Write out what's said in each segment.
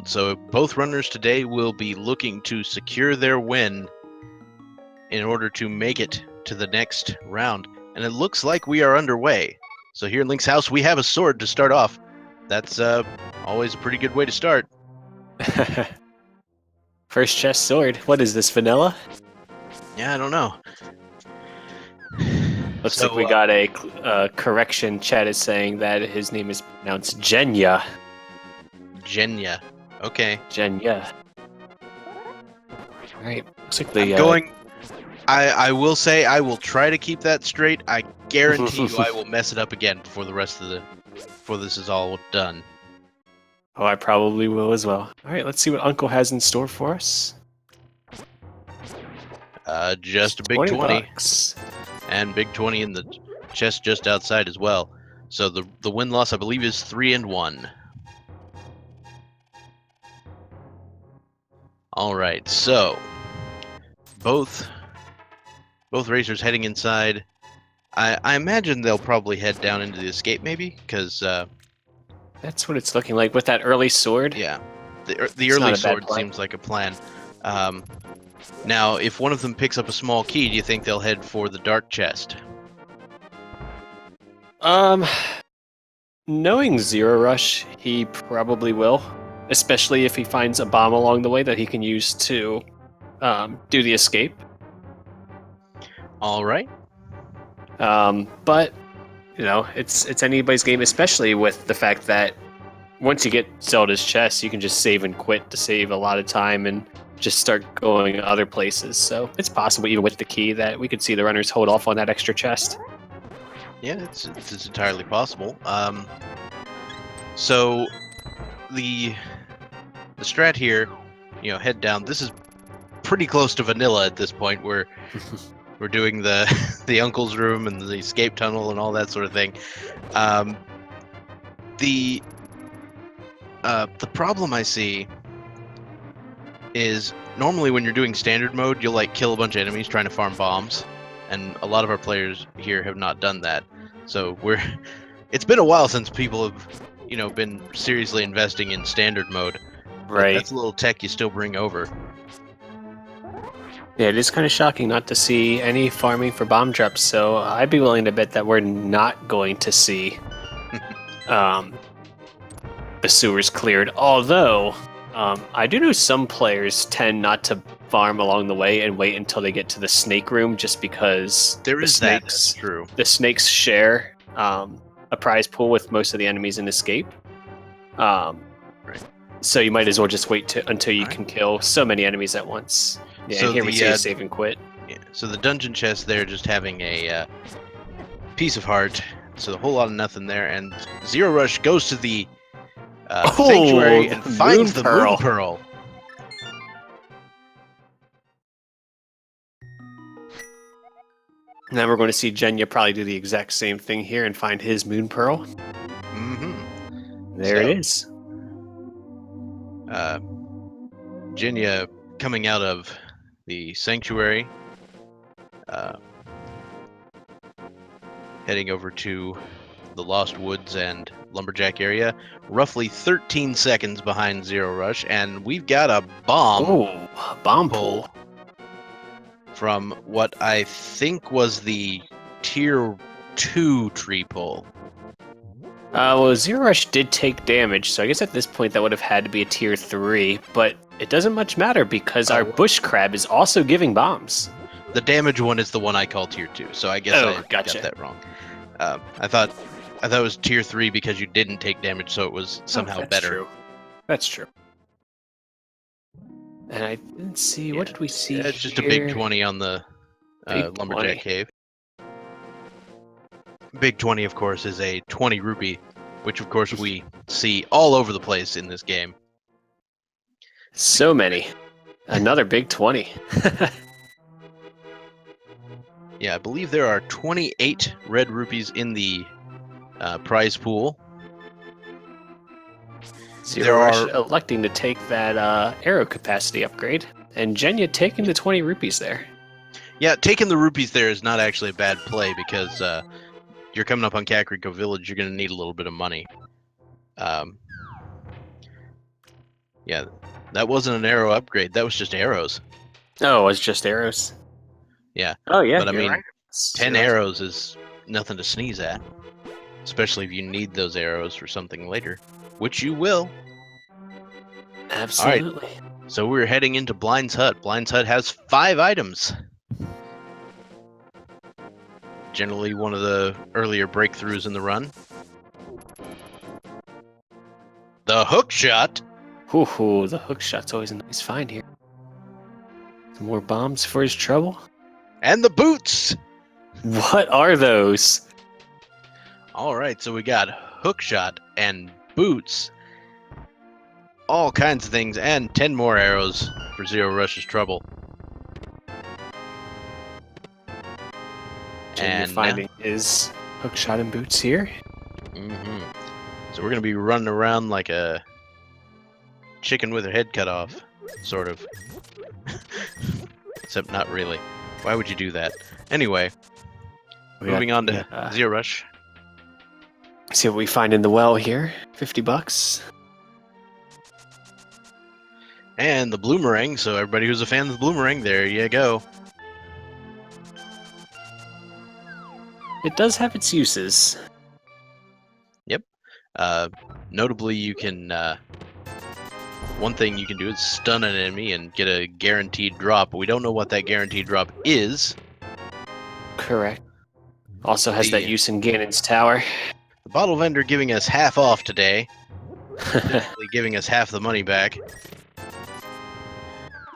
So both runners today will be looking to secure their win in order to make it to the next round. And it looks like we are underway. So here in Link's house, we have a sword to start off. That's always a pretty good way to start. First chest sword. What is this, vanilla? Yeah, I don't know. Looks like we got a correction. Chat is saying that his name is pronounced Jenja. Jenja. Okay. Jenja. Alright. Looks like the I will say I will try to keep that straight. I guarantee you I will mess it up again before this is all done. Oh, I probably will as well. Alright, let's see what Uncle has in store for us. Just a big 20. $20. And big 20 in the chest just outside as well. So the win-loss, I believe, is 3-1. All right, so both racers heading inside. I imagine they'll probably head down into the escape, maybe, because that's what it's looking like with that early sword. Yeah, the early sword seems like a plan. Now, if one of them picks up a small key, do you think they'll head for the dark chest? Knowing zer0rush, he probably will. Especially if he finds a bomb along the way that he can use to do the escape. All right. But, you know, it's anybody's game, especially with the fact that once you get Zelda's chest, you can just save and quit to save a lot of time and just start going other places. So it's possible, even with the key, that we could see the runners hold off on that extra chest. Yeah, it's entirely possible. So the strat here, head down. This is pretty close to vanilla at this point. We're doing the uncle's room and the escape tunnel and all that sort of thing. The problem I see is normally when you're doing standard mode, you'll kill a bunch of enemies trying to farm bombs, and a lot of our players here have not done that. So it's been a while since people have been seriously investing in standard mode. Right. That's a little tech you still bring over. Yeah, it is kind of shocking not to see any farming for bomb drops, so I'd be willing to bet that we're not going to see the sewers cleared. Although, I do know some players tend not to farm along the way and wait until they get to the snake room, just because that's true. The snakes share a prize pool with most of the enemies in escape. Right. So you might as well just wait until you can kill so many enemies at once. Yeah, so here we see a save and quit. Yeah, so the dungeon chest there just having a piece of heart. So a whole lot of nothing there. And zer0rush goes to the sanctuary and finds the moon pearl. Now we're going to see Jenja probably do the exact same thing here and find his moon pearl. Mm-hmm. There it is. Jenja coming out of the sanctuary, heading over to the Lost Woods and Lumberjack area, roughly 13 seconds behind zer0rush, and we've got a bomb. Oh, a bomb pull from what I think was the tier 2 tree pull. Well, zer0rush did take damage, so I guess at this point that would have had to be a tier 3, but it doesn't much matter because our bush crab is also giving bombs. The damage one is the one I call tier 2, so I guess I got that wrong. I thought it was tier 3 because you didn't take damage, so it was somehow better. True. That's true. And I didn't see, what did we see It's just a big 20 on the Lumberjack Cave. Big 20, of course, is a 20 rupee, which, of course, we see all over the place in this game. So many. Another big 20. Yeah, I believe there are 28 red rupees in the prize pool. zer0rush electing to take that arrow capacity upgrade, and Jenja taking the 20 rupees there. Yeah, taking the rupees there is not actually a bad play because you're coming up on Kakariko Village, you're going to need a little bit of money. Yeah, that wasn't an arrow upgrade. That was just arrows. Oh, it's just arrows. Yeah. Oh yeah, But I you're mean, right. 10 Zeros. arrows is nothing to sneeze at. Especially if you need those arrows for something later. Which you will. Absolutely. So we're heading into Blind's Hut. Blind's Hut has 5 items. Generally one of the earlier breakthroughs in the run. The hook shot. Hoo, the hook shot's always a nice find here. Some more bombs for his trouble. And the boots. What are those? Alright, so we got hook shot and boots. All kinds of things, and 10 more arrows for Zer0rush's trouble. And you're finding his hook shot and boots here. So we're going to be running around like a chicken with her head cut off, sort of. Except not really. Why would you do that? Anyway, moving on to Zer0rush. See what we find in the well here. $50. And the bloomerang, so everybody who's a fan of the bloomerang, there you go. It does have its uses. Yep. Notably, you can... one thing you can do is stun an enemy and get a guaranteed drop, but we don't know what that guaranteed drop is. Correct. Also has that use in Ganon's tower. The bottle vendor giving us half off today. Basically giving us half the money back.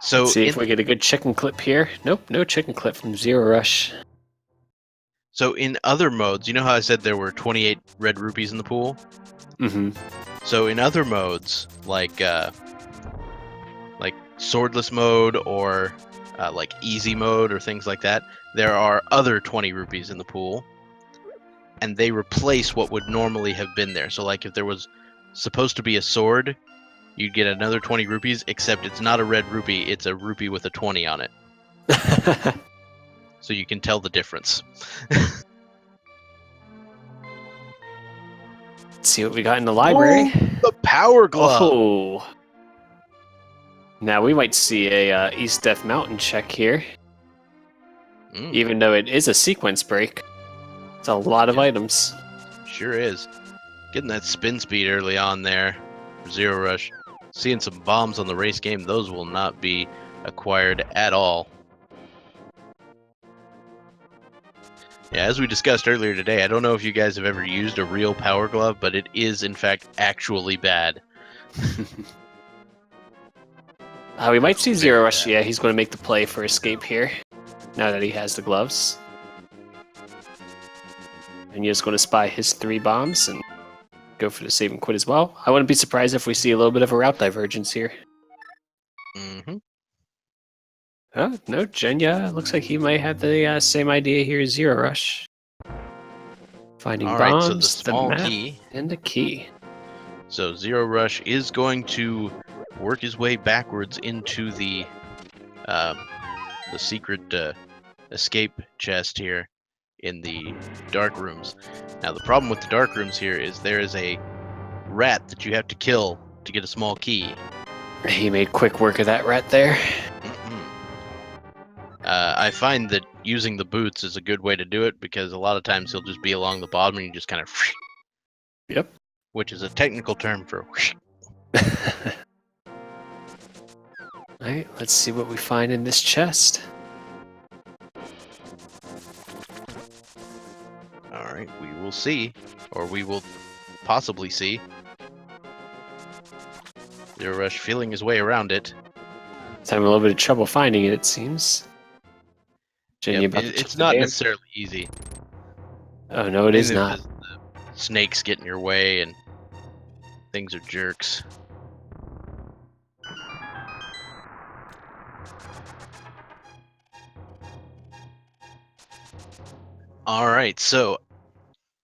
So let's see if we get a good chicken clip here. Nope, no chicken clip from Zer0rush. So in other modes, you know how I said there were 28 red rupees in the pool? Mm-hmm. So in other modes, like swordless mode or like easy mode or things like that, there are other 20 rupees in the pool, and they replace what would normally have been there. So like if there was supposed to be a sword, you'd get another 20 rupees, except it's not a red rupee, it's a rupee with a 20 on it. So you can tell the difference. Let's see what we got in the library. Oh, the power glove! Oh. Now we might see a East Death Mountain check here. Even though it is a sequence break. It's a lot of items. Sure is. Getting that spin speed early on there for Zer0rush. Seeing some bombs on the race game, those will not be acquired at all. Yeah, as we discussed earlier today, I don't know if you guys have ever used a real power glove, but it is in fact actually bad. We might see Zer0rush. Yeah, he's going to make the play for escape here. Now that he has the gloves. And he's going to spy his 3 bombs and go for the save and quit as well. I wouldn't be surprised if we see a little bit of a route divergence here. Mm-hmm. Oh, no, Jenja. Looks like he might have the same idea here as Zer0rush. Finding bombs, so the small key. and the key. So Zer0rush is going to work his way backwards into the secret escape chest here in the dark rooms. Now the problem with the dark rooms here is there is a rat that you have to kill to get a small key. He made quick work of that rat there. I find that using the boots is a good way to do it because a lot of times he'll just be along the bottom and you just kind of... Yep. Which is a technical term for... Alright, let's see what we find in this chest. Alright, we will see. Or we will possibly see. Zer0rush feeling his way around it. He's having a little bit of trouble finding it, it seems. Yep, it's not necessarily easy. Oh, no, it is not. The snakes get in your way and things are jerks. Alright, so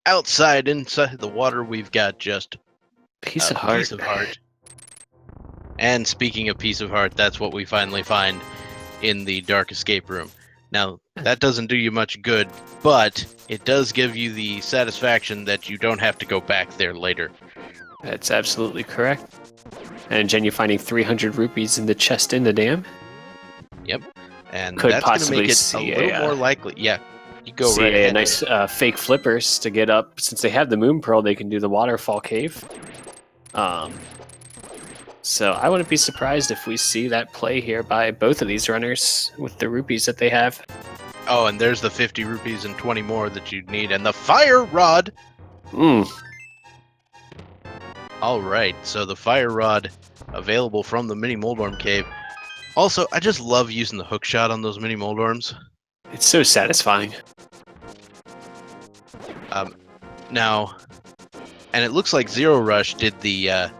inside the water, we've got just piece of heart. And speaking of piece of heart, that's what we finally find in the dark escape room. Now, that doesn't do you much good, but it does give you the satisfaction that you don't have to go back there later. That's absolutely correct. And Jenja finding 300 rupees in the chest in the dam. Yep. And Could that's going to possibly make it a see little more likely. Yeah. You go see right a ahead. nice fake flippers to get up. Since they have the Moon Pearl, they can do the waterfall cave. So I wouldn't be surprised if we see that play here by both of these runners with the rupees that they have. Oh, and there's the 50 rupees and 20 more that you'd need, and the fire rod. All right, so the fire rod available from the mini Moldorm cave. Also, I just love using the hook shot on those mini Moldorms. It's so satisfying. Now, and it looks like zer0rush did the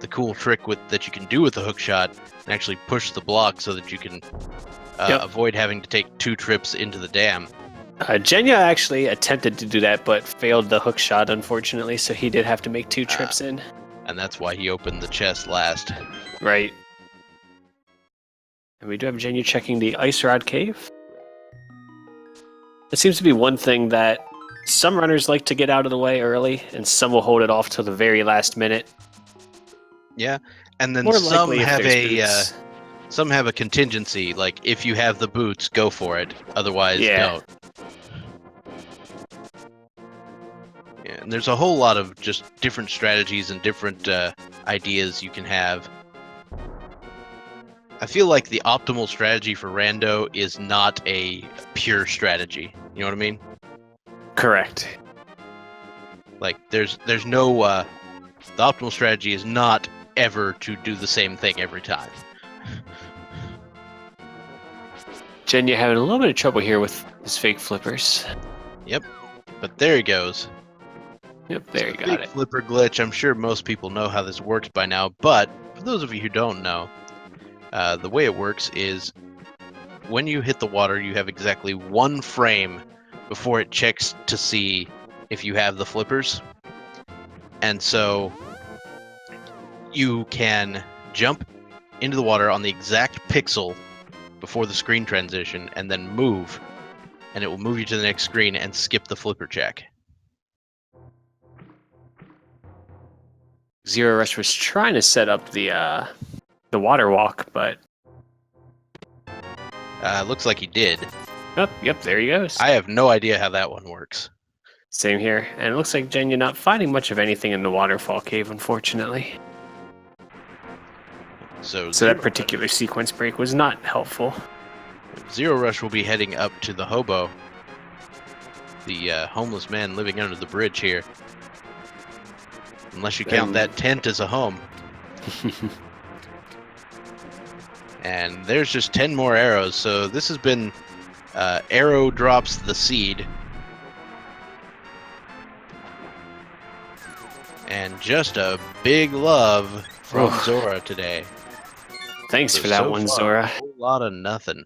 cool trick that you can do with the hook shot and actually push the block so that you can avoid having to take 2 trips into the dam. Jenja actually attempted to do that, but failed the hook shot, unfortunately, so he did have to make 2 trips in. And that's why he opened the chest last. Right. And we do have Jenja checking the Ice Rod Cave. It seems to be one thing that some runners like to get out of the way early, and some will hold it off till the very last minute. Yeah, and then More some likely if have there's some have a contingency, like if you have the boots, go for it. Otherwise, don't. Yeah, and there's a whole lot of just different strategies and different ideas you can have. I feel like the optimal strategy for Rando is not a pure strategy. You know what I mean? Correct. Like, there's no... the optimal strategy is not ever to do the same thing every time. Jenja having a little bit of trouble here with his fake flippers. Yep, but there he goes. Yep, there you got Big it. flipper glitch. I'm sure most people know how this works by now, but for those of you who don't know, the way it works is when you hit the water, you have exactly 1 frame before it checks to see if you have the flippers. And so you can jump into the water on the exact pixel before the screen transition and then move, and it will move you to the next screen and skip the flipper check. zer0rush was trying to set up the water walk, but Looks like he did. oh, yep, there he goes. I have no idea how that one works. Same here, and it looks like Jenja not finding much of anything in the waterfall cave, unfortunately. So that particular sequence break was not helpful. zer0rush will be heading up to the hobo, the homeless man living under the bridge here. Unless you count that tent as a home. And there's just 10 more arrows, so this has been arrow drops the seed. And just a big love from Zora today. Thanks So for that one, far, Zora. A whole lot of nothing.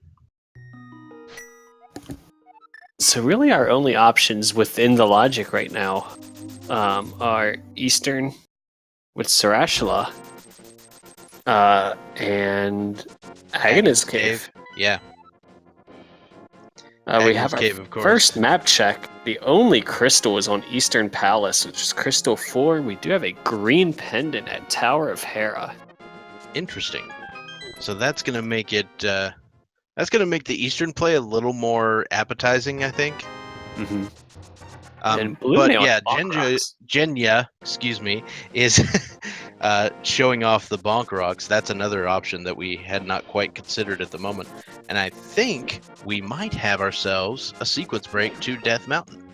So really our only options within the logic right now are Eastern with Sarashla and Agnes Cave. Yeah. We have our Cave, of course. first map check. The only crystal is on Eastern Palace, which is Crystal 4. We do have a green pendant at Tower of Hera. Interesting. So that's gonna make it. That's gonna make the Eastern play a little more appetizing, I think. Mm-hmm. But yeah, Jenja, excuse me, is showing off the bonk rocks. That's another option that we had not quite considered at the moment. And I think we might have ourselves a sequence break to Death Mountain.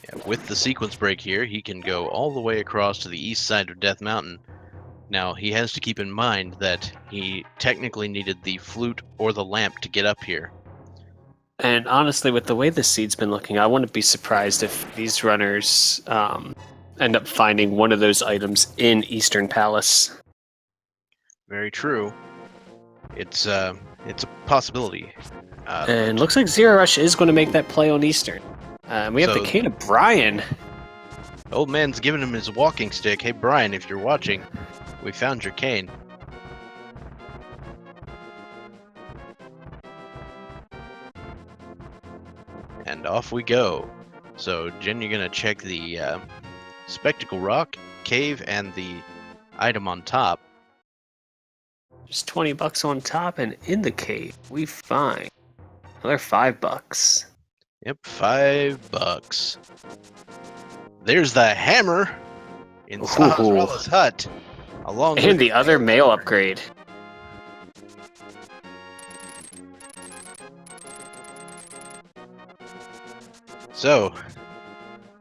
Yeah, with the sequence break here, he can go all the way across to the east side of Death Mountain. Now, he has to keep in mind that he technically needed the flute or the lamp to get up here. And honestly, with the way the seed's been looking, I wouldn't be surprised if these runners end up finding one of those items in Eastern Palace. Very true. It's a possibility. And looks like zer0rush is going to make that play on Eastern. We have the Cane of Brian. Old man's giving him his walking stick. Hey, Brian, if you're watching, we found your cane. And off we go. So, Jen, you're going to check the Spectacle Rock, Cave, and the item on top. Just $20 on top, and in the cave, we find another $5. Yep, $5. There's the hammer in Sahasrala's hut, along and with the other male upgrade. So,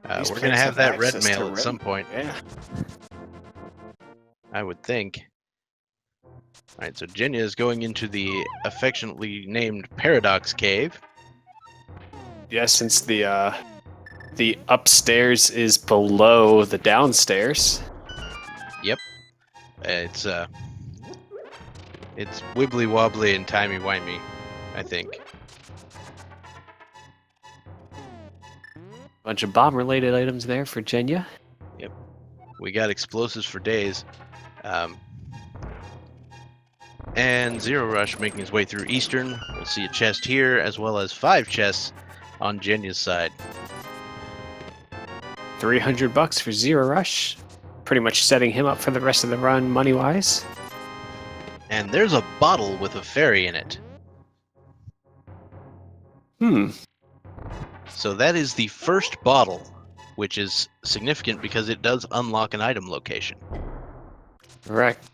we're going to have that red mail at some point. Yeah. I would think. Alright, so Jenja is going into the affectionately named Paradox Cave. Yeah, since the upstairs is below the downstairs. Yep. It's wibbly wobbly and timey wimey, I think. Bunch of bomb related items there for Jenja. Yep. We got explosives for days. And zer0rush making his way through Eastern. We'll see a chest here, as well as 5 chests on Jenja's side. $300 for zer0rush. Pretty much setting him up for the rest of the run money-wise. And there's a bottle with a fairy in it. So that is the first bottle, which is significant because it does unlock an item location. Correct.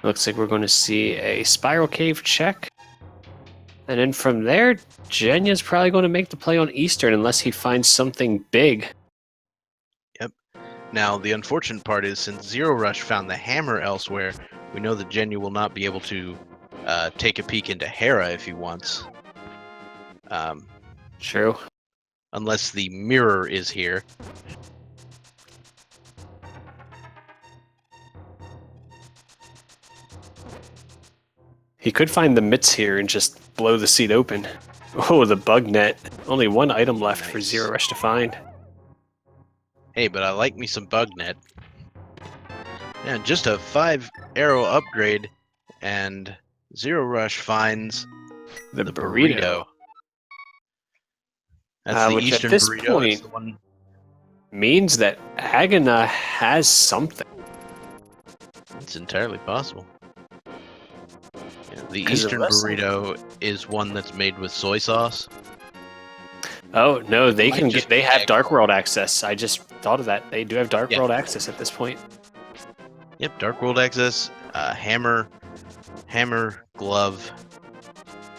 Looks like we're going to see a spiral cave check. And then from there, Jenja's probably going to make the play on Eastern unless he finds something big. Yep. Now, the unfortunate part is, since zer0rush found the hammer elsewhere, we know that Jenja will not be able to take a peek into Hera if he wants. True. Unless the mirror is here. He could find the mitts here and just blow the seat open. Oh, the bug net. Only one item left for zer0rush to find. Hey, but I like me some bug net. Yeah, just a 5-arrow upgrade, and zer0rush finds the burrito. That's the which Eastern at this burrito. point It's the one... means that Agana has something. It's entirely possible. Yeah, the 'Cause Eastern burrito is one that's made with soy sauce. Oh no, they Might can just get. They be have egg Dark roll. World access. I just thought of that. They do have Dark Yeah. World access at this point. Yep, Dark World access, hammer, glove,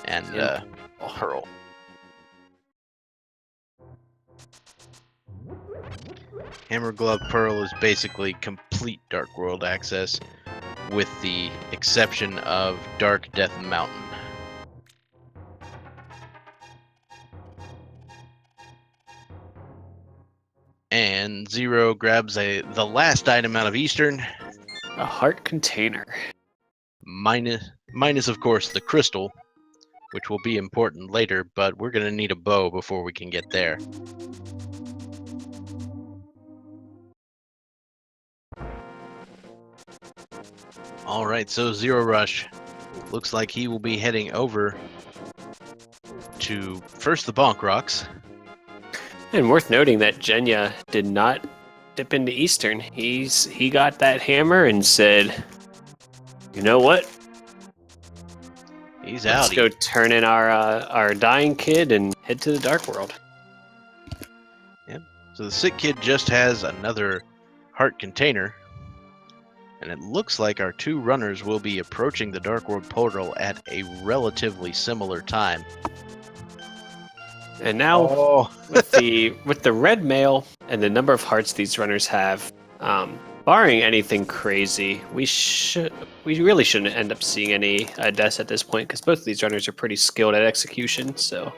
and pearl. Hammer, glove, pearl is basically complete Dark World access, with the exception of Dark Death Mountain. And Zero grabs the last item out of Eastern. A heart container. Minus of course the crystal, which will be important later, but we're gonna need a bow before we can get there. Alright, so zer0rush looks like he will be heading over to first the Bonk Rocks. And worth noting that Jenja did not dip into Eastern. He got that hammer and said, "You know what? He's Let's out. go turn in our dying kid and head to the Dark World." Yep. So the sick kid just has another heart container. And it looks like our 2 runners will be approaching the Dark World portal at a relatively similar time. And now, with the red mail and the number of hearts these runners have, barring anything crazy, we really shouldn't end up seeing any deaths at this point, because both of these runners are pretty skilled at execution. So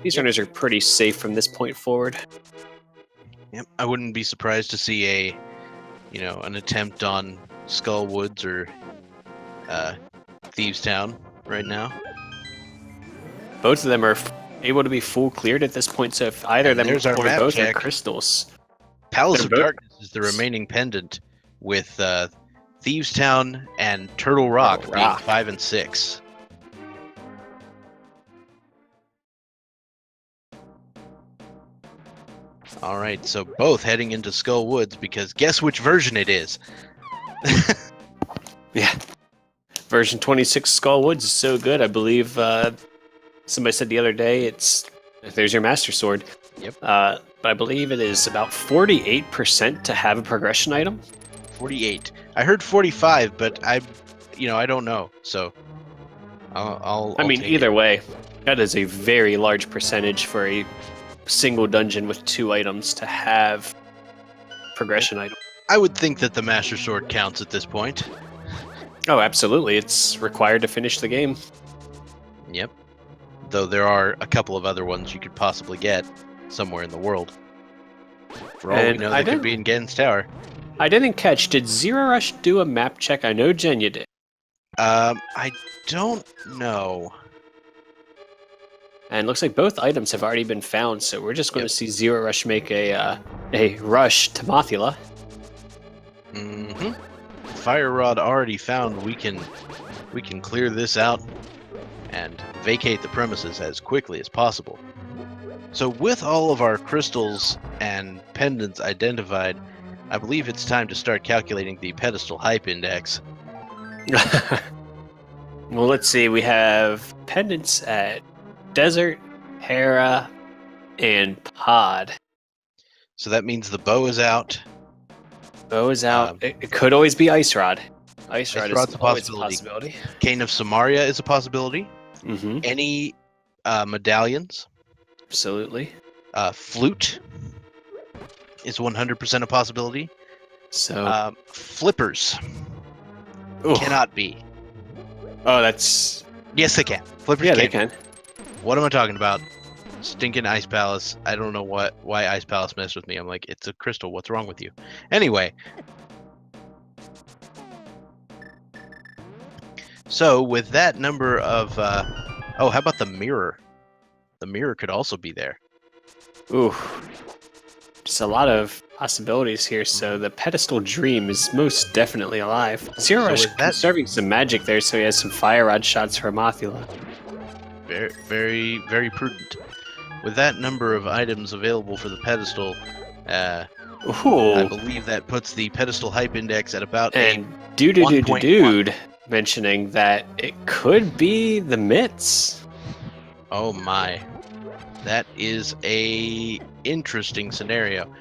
these runners are pretty safe from this point forward. Yep. I wouldn't be surprised to see an attempt on Skull Woods or Thieves Town right now. Both of them are able to be full cleared at this point, so if either of them there's our or map both check. are crystals. Palace They're of both- Darkness is the remaining pendant, with Thieves Town and Turtle Rock Turtle being Rock. 5 and 6. All right, so both heading into Skull Woods because guess which version it is? Yeah. Version 26 Skull Woods is so good. I believe somebody said the other day there's your Master Sword. Yep. But I believe it is about 48% to have a progression item. 48. I heard 45, but I don't know. So I'll take either it. way, that is a very large percentage for a single dungeon with 2 items to have progression item. I would think that the Master Sword counts at this point. Oh, absolutely. It's required to finish the game. Yep. Though there are a couple of other ones you could possibly get somewhere in the world. For all we know, they could be in Gen's Tower. I didn't catch. Did zer0rush do a map check? I know Jenja did. I don't know. And it looks like both items have already been found, so we're just going to see zer0rush make a rush to Mothula. Mm-hmm. Fire Rod already found. We can clear this out and vacate the premises as quickly as possible. So with all of our crystals and pendants identified, I believe it's time to start calculating the pedestal hype index. Well, let's see. We have pendants at Desert, Hera, and Pod. So that means the bow is out. Bow is out. It could always be Ice Rod. Ice Rod Rod's is a always a possibility. possibility. Cane of Samaria is a possibility. Mm-hmm. Any medallions. Absolutely. Flute is 100% a possibility. So flippers cannot be. Oh, that's... Yes, they can. Flippers Yeah, can. they can. What am I talking about? Stinking Ice Palace. I don't know why Ice Palace messed with me. I'm like, it's a crystal. What's wrong with you? Anyway. So with that number of... how about the mirror? The mirror could also be there. Ooh. Just a lot of possibilities here, so the pedestal dream is most definitely alive. zer0rush conserving some magic there, so he has some fire rod shots for Mothula. Very, very, very prudent. With that number of items available for the pedestal, I believe that puts the pedestal hype index at about Dude mentioning that it could be the mitts. Oh my. That is a interesting scenario.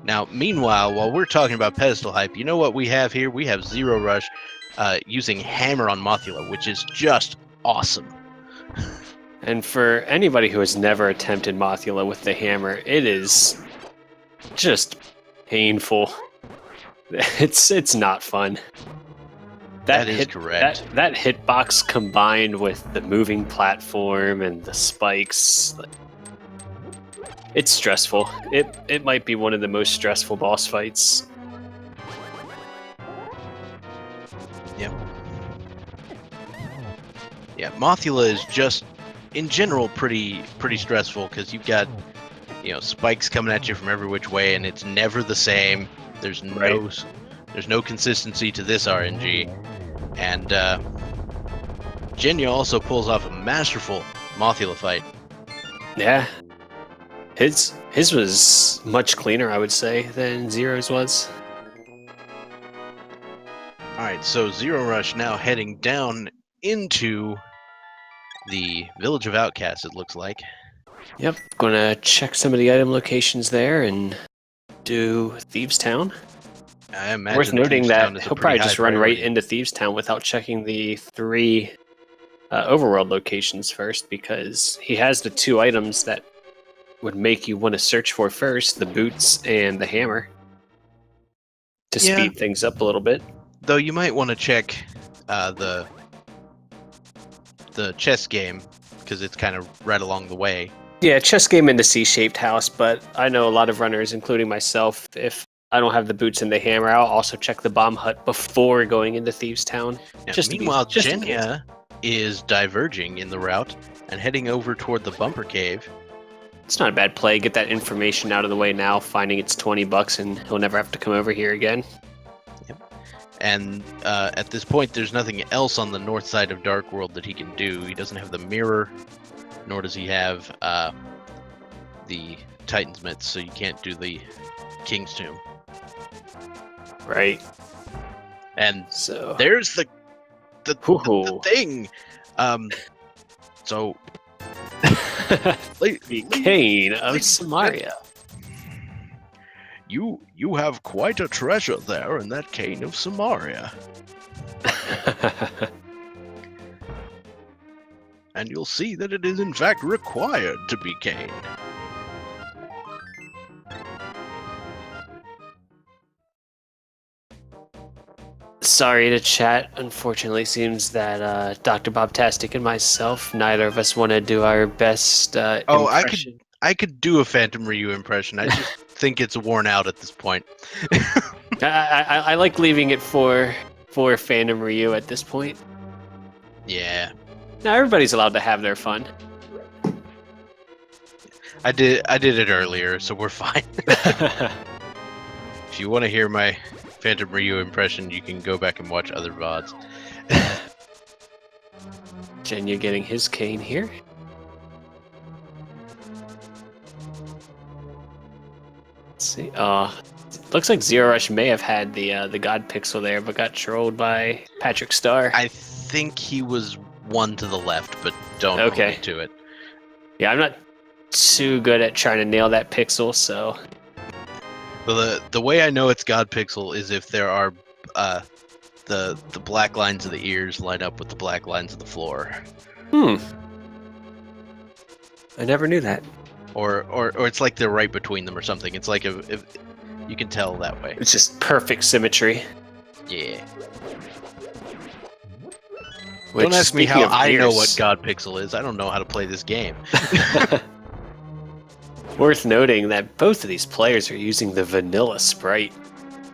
Now, meanwhile, while we're talking about pedestal hype, you know what we have here? We have zer0rush using hammer on Mothula, which is just awesome. And for anybody who has never attempted Mothula with the hammer, it is just painful. It's not fun. That is correct. That hitbox combined with the moving platform and the spikes, it's stressful. It might be one of the most stressful boss fights. Yep. Yeah, Mothula is just, in general, pretty stressful because you've got, spikes coming at you from every which way, and it's never the same. There's no consistency to this RNG, and Jenja also pulls off a masterful Mothula fight. Yeah. His was much cleaner, I would say, than Zero's was. Alright, so zer0rush now heading down into the Village of Outcasts, it looks like. Yep, gonna check some of the item locations there and do Thieves Town. I imagine worth noting that Town he'll probably just run right into Thieves Town without checking the 3 overworld locations first, because he has the 2 items that would make you want to search for first, the boots and the hammer, to speed things up a little bit. Though you might want to check the chess game, because it's kind of right along the way. Yeah, chess game in the C-shaped house, but I know a lot of runners, including myself, if I don't have the boots and the hammer, I'll also check the bomb hut before going into Thieves Town. Now, meanwhile, Jenja is diverging in the route and heading over toward the Bumper Cave. It's not a bad play. Get that information out of the way now, finding it's $20 and he'll never have to come over here again. Yep. And at this point, there's nothing else on the north side of Dark World that he can do. He doesn't have the mirror, nor does he have the Titan's Myths, so you can't do the King's Tomb. Right. And So there's the Hoo-hoo. thing. So the cane of Samaria. You have quite a treasure there in that cane of Samaria. And you'll see that it is in fact required to be cane. Sorry to chat. Unfortunately, seems that Dr. Bobtastic and myself, neither of us want to do our best impression. I could do a Phantom Ryu impression. I just think it's worn out at this point. I like leaving it for Phantom Ryu at this point. Yeah. Now everybody's allowed to have their fun. I did it earlier, so we're fine. If you want to hear my Phantom Ryu impression, you can go back and watch other VODs. Jenja getting his cane here. Let's see. Looks like zer0rush may have had the God Pixel there, but got trolled by Patrick Starr. I think he was one to the left, but don't hold me to it. Yeah, I'm not too good at trying to nail that pixel, so. Well, the way I know it's God Pixel is if there are the black lines of the ears line up with the black lines of the floor. I never knew that. Or it's like they're right between them or something. It's like if you can tell that way. It's just perfect symmetry. Yeah. Which, don't ask me how I know ears, what God Pixel is. I don't know how to play this game. Worth noting that both of these players are using the vanilla sprite.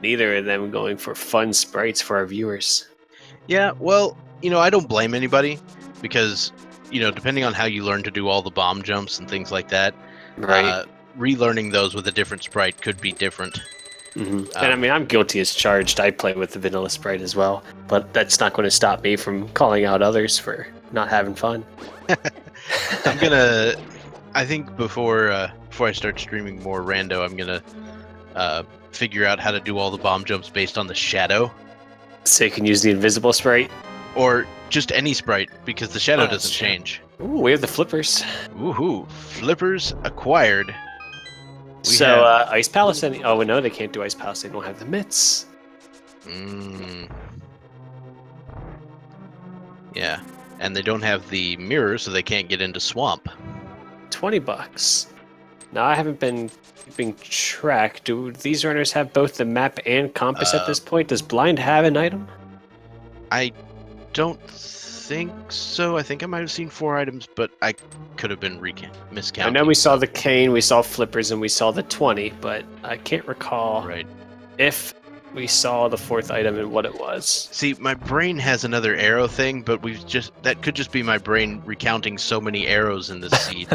Neither of them going for fun sprites for our viewers. Yeah, well, I don't blame anybody because, depending on how you learn to do all the bomb jumps and things like that, right? Relearning those with a different sprite could be different. And I mean, I'm guilty as charged. I play with the vanilla sprite as well, but that's not going to stop me from calling out others for not having fun. I think before I start streaming more rando, I'm gonna figure out how to do all the bomb jumps based on the shadow. So you can use the invisible sprite? Or just any sprite, because the shadow doesn't change. Ooh, we have the flippers. Woohoo! Flippers acquired. Ice Palace, oh no, they can't do Ice Palace, they don't have the mitts. Yeah, and they don't have the mirror, so they can't get into Swamp. $20. Now, I haven't been keeping track. Do these runners have both the map and compass at this point? Does Blind have an item? I don't think so. I think I might have seen 4 items, but I could have been miscounting. I know we saw the cane, we saw flippers, and we saw the 20, but I can't recall if we saw the 4th item and what it was. See, my brain has another arrow thing, but that could just be my brain recounting so many arrows in this seed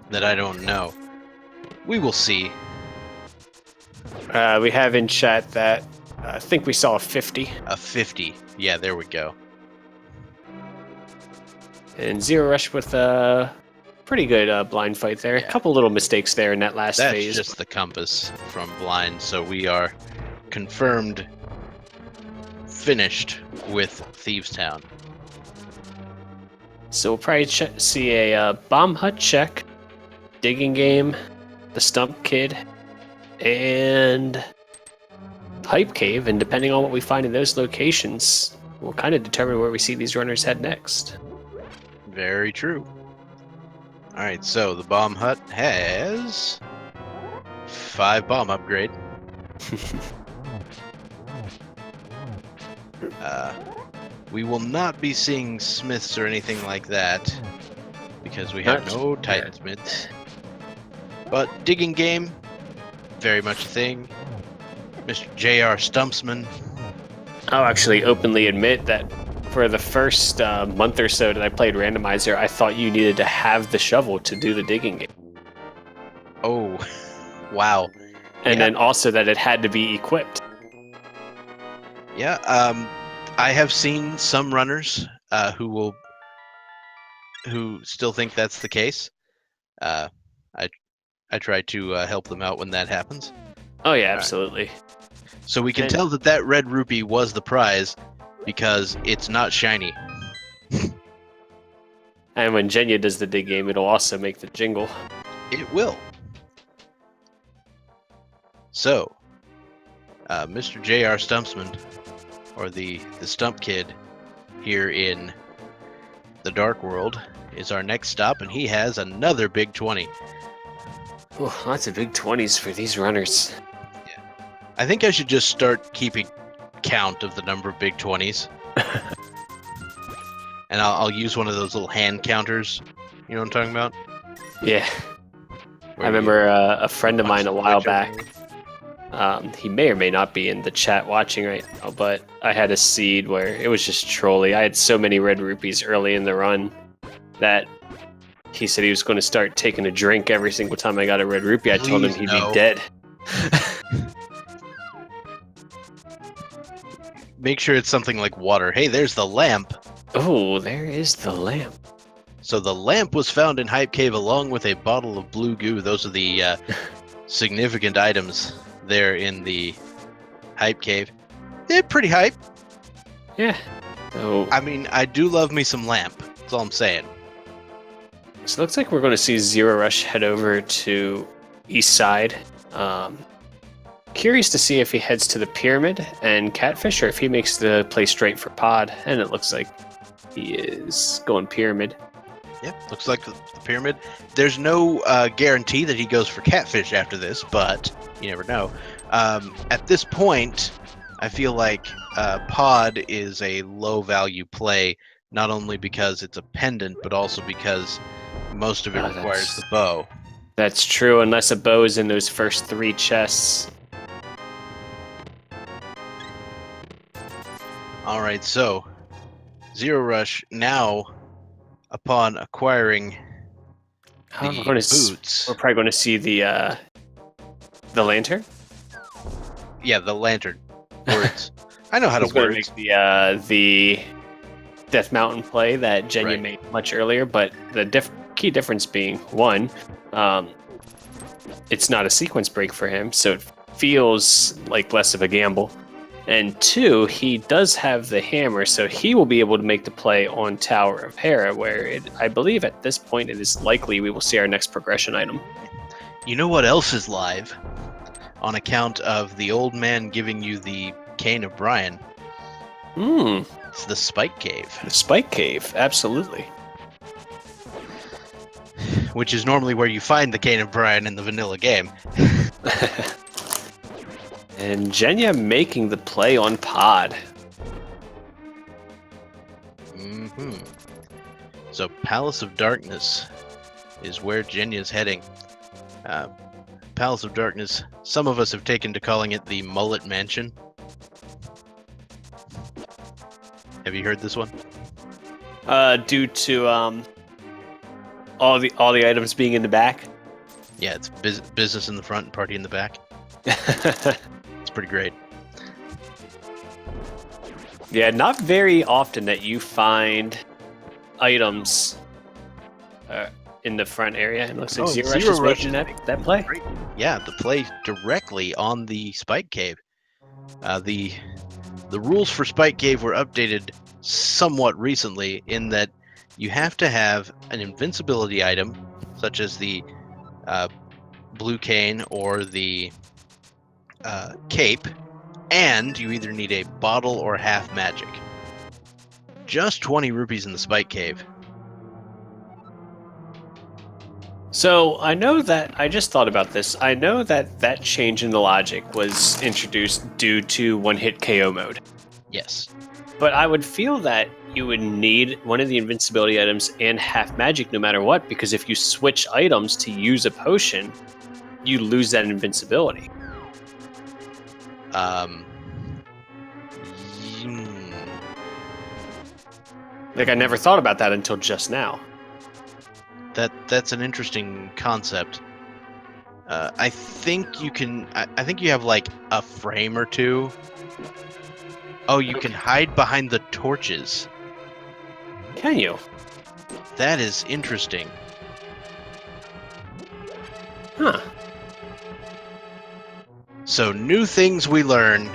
that I don't know. We will see. We have in chat that I think we saw a 50. A 50. Yeah, there we go. And zer0rush with a pretty good blind fight there. Yeah. A couple little mistakes there in that last phase. That's just the compass from blind, so we are confirmed finished with Thieves Town. So we'll probably see a bomb hut check, digging game, the stump kid, and pipe cave, and depending on what we find in those locations, we'll kind of determine where we see these runners head next. Very true. Alright, so the bomb hut has 5 bomb upgrade. We will not be seeing smiths or anything like that because we have no Titan smiths. But digging game, very much a thing. Mr. J.R. Stumpsman. I'll actually openly admit that for the first month or so that I played Randomizer, I thought you needed to have the shovel to do the digging game. Oh, wow. And then also that it had to be equipped. Yeah, I have seen some runners who will who still think that's the case. I I try to help them out when that happens. Oh yeah, right. absolutely. So we can And- tell that that red rupee was the prize because it's not shiny. And when Jenja does the dig game, it'll also make the jingle. It will. So, Mr. J.R. Stumpsman, or the Stump Kid here in the Dark World, is our next stop, and he has another big 20. Ooh, lots of big 20s for these runners. I think I should just start keeping count of the number of big 20s. And I'll use one of those little hand counters. You know what I'm talking about? Yeah. Where I you remember a friend of mine a while switch over. back. He may or may not be in the chat watching right now, but I had a seed where it was just trolly. I had so many red rupees early in the run that he said he was going to start taking a drink every single time I got a red rupee. I told him Please he'd no. be dead. Make sure it's something like water. Hey, there's the lamp. Oh, there is the lamp. So the lamp was found in Hype Cave along with a bottle of blue goo. Those are the significant items there in the Hype Cave. They're pretty hype. Yeah. So, I mean, I do love me some lamp. That's all I'm saying. so it looks like we're going to see zer0rush head over to east side. Curious to see if he heads to the pyramid and catfish, or if he makes the play straight for pod. And it looks like he is going pyramid. Yeah, looks like the pyramid. There's no guarantee that he goes for catfish after this, but you never know. At this point, I feel like pod is a low-value play, not only because it's a pendant, but also because most of it requires the bow. That's true, unless a bow is in those first 3 chests. All right, so zer0rush now, upon acquiring the boots. We're probably going to see the lantern. Yeah, the lantern. Words. I know how to He's going to words. make the Death Mountain play that Jenja Right. made much earlier, but the key difference being, one, it's not a sequence break for him, so it feels like less of a gamble. And 2, he does have the hammer, so he will be able to make the play on Tower of Hera, where I believe at this point it is likely we will see our next progression item. You know what else is live? On account of the old man giving you the Cane of Brian. It's the Spike Cave. The Spike Cave, absolutely. Which is normally where you find the Cane of Brian in the vanilla game. And Jenja making the play on pod. Mm-hmm. So Palace of Darkness is where Jenja's heading. Palace of Darkness, some of us have taken to calling it the Mullet Mansion. Have you heard this one? Due to all the items being in the back. Yeah, it's business in the front and party in the back. It's pretty great. Yeah, not very often that you find items in the front area. It looks like zer0rush is making that play. Great. Yeah, the play directly on the Spike Cave. The rules for Spike Cave were updated somewhat recently in that you have to have an invincibility item, such as the blue cane or the cape, and you either need a bottle or half magic. Just 20 rupees in the Spike Cave. So I know that I just thought about this. I know that change in the logic was introduced due to one-hit KO mode. Yes. But I would feel that you would need one of the invincibility items and half magic no matter what, because if you switch items to use a potion, you lose that invincibility. Like, I never thought about that until just now. That's an interesting concept. I think you can. I think you have like a frame or two. Oh, you can hide behind the torches. Can you? That is interesting. Huh. So new things we learn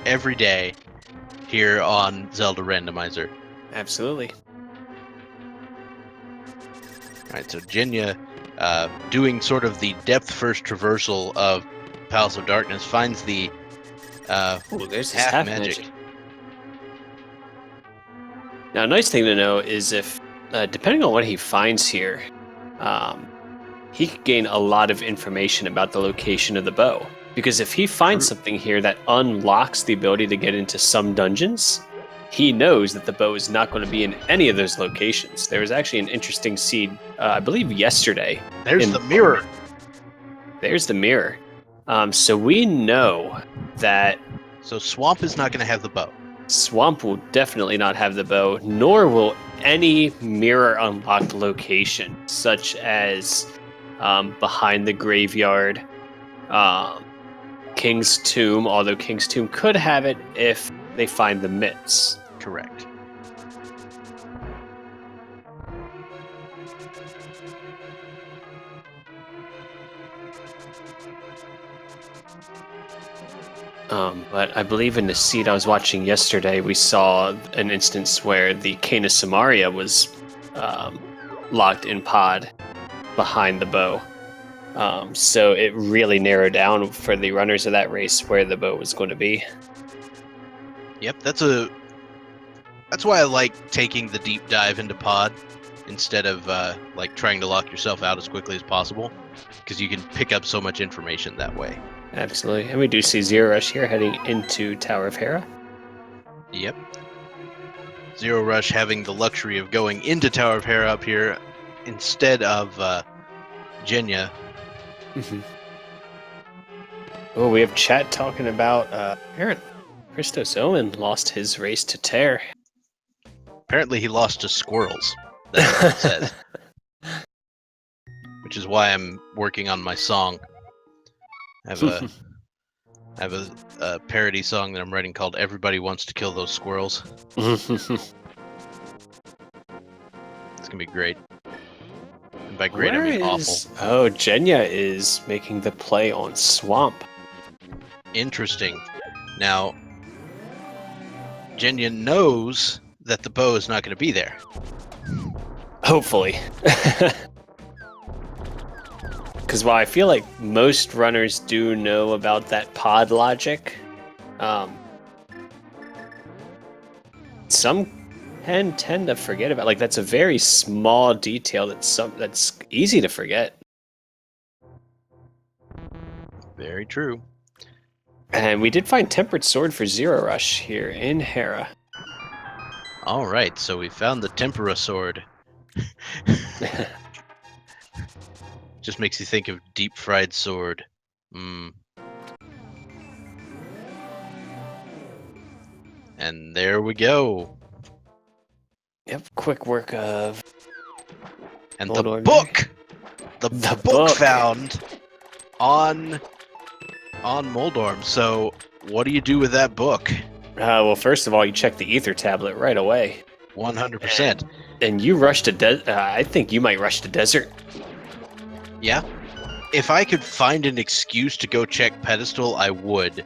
every day here on Zelda Randomizer. Absolutely. All right, so Jenya, doing sort of the depth-first traversal of Palace of Darkness, finds the Ooh, there's his half magic. Now, a nice thing to know is if, depending on what he finds here, he could gain a lot of information about the location of the bow. Because if he finds something here that unlocks the ability to get into some dungeons, he knows that the bow is not going to be in any of those locations. There was actually an interesting seed, I believe yesterday. There's the mirror. There's the mirror. So we know that... So Swamp is not going to have the bow. Swamp will definitely not have the bow, nor will any mirror unlocked location, such as behind the graveyard, King's Tomb, although King's Tomb could have it if they find the mitts. Correct. But I believe in the seed I was watching yesterday, we saw an instance where the Cane of Samaria was locked in pod behind the bow. So it really narrowed down for the runners of that race where the bow was going to be. Yep, that's why I like taking the deep dive into pod instead of like trying to lock yourself out as quickly as possible, because you can pick up so much information that way. Absolutely. And we do see zer0rush here heading into Tower of Hera. Yep. zer0rush having the luxury of going into Tower of Hera up here instead of Jenya. Oh, we have chat talking about Christos Owen lost his race to Tear. Apparently he lost to squirrels. That's what it says. Which is why I'm working on my song. I have a parody song that I'm writing called "Everybody Wants to Kill Those Squirrels." It's gonna be great. And by great, I mean awful. Oh, Jenya is making the play on Swamp. Interesting. Now, Jenya knows that the bow is not going to be there. Hopefully. Because while I feel like most runners do know about that pod logic, some tend to forget about. Like, that's a very small detail that's easy to forget. Very true. And we did find Tempered Sword for zer0rush here in Hera. All right, so we found the Tempera Sword. Just makes you think of deep fried sword. And there we go. Yep, quick work of... And the book! The book found on Moldorm. So what do you do with that book? Well, first of all, you check the ether tablet right away. 100%. And you rush to I think you might rush to desert. Yeah. If I could find an excuse to go check pedestal, I would.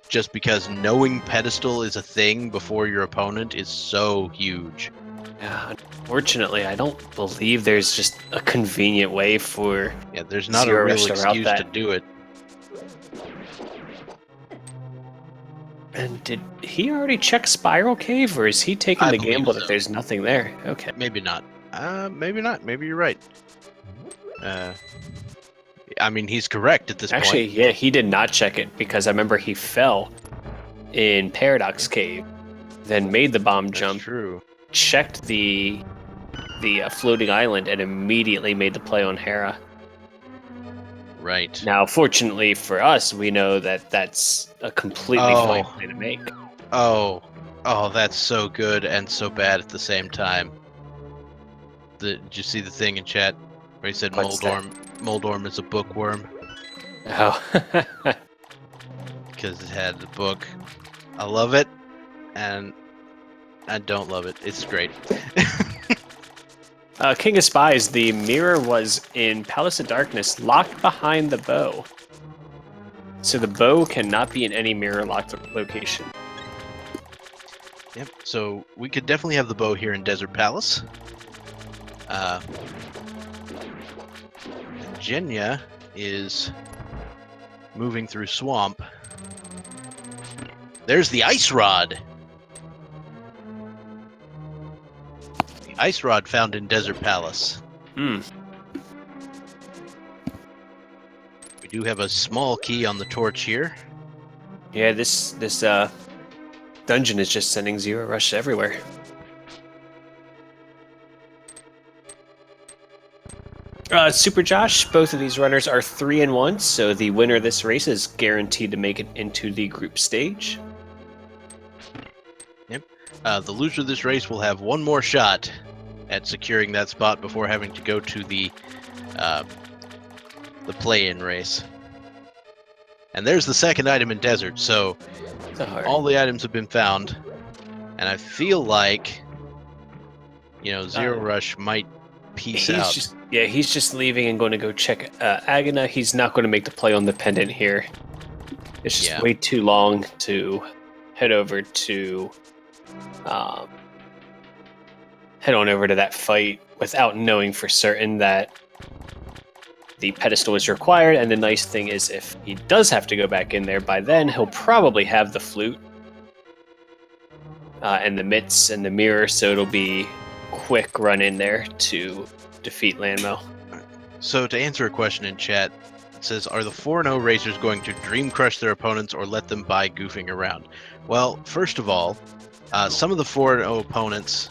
Just because knowing pedestal is a thing before your opponent is so huge. Unfortunately, I don't believe there's just a convenient way for... Yeah, there's not a real excuse to do it. And did he already check Spiral Cave, or is he taking the gamble that there's nothing there? Okay. Maybe not. Maybe not. Maybe you're right. I mean, he's correct at this point. Actually, yeah, he did not check it, because I remember he fell in Paradox Cave, then made the bomb jump, true. Checked the floating island, and immediately made the play on Hera. Right. Now, fortunately for us, we know that that's a completely fine play to make. Oh, that's so good and so bad at the same time. Did you see the thing in chat where he said Moldorm is a bookworm? Oh. Because it had the book. I love it, and I don't love it. It's great. King of Spies, the mirror was in Palace of Darkness, locked behind the bow. So the bow cannot be in any mirror locked location. Yep. So we could definitely have the bow here in Desert Palace. Jenya is moving through swamp. There's the ice rod. The ice rod found in Desert Palace. Hmm. We do have a small key on the torch here. Yeah, this dungeon is just sending zer0rush everywhere. Super Josh, both of these runners are 3-1, so the winner of this race is guaranteed to make it into the group stage. Yep. The loser of this race will have one more shot at securing that spot before having to go to the play-in race. And there's the second item in Desert, so all the items have been found. And I feel like, zer0rush might peace out. He's just leaving and going to go check Agana. He's not going to make the play on the pendant here. It's just way too long to head over to that fight without knowing for certain that the pedestal is required. And the nice thing is, if he does have to go back in there, by then he'll probably have the flute and the mitts and the mirror, so it'll be quick run in there to defeat Landmo. So to answer a question in chat, it says, are the 4-0 racers going to dream crush their opponents or let them by goofing around? Well, first of all, some of the 4-0 opponents,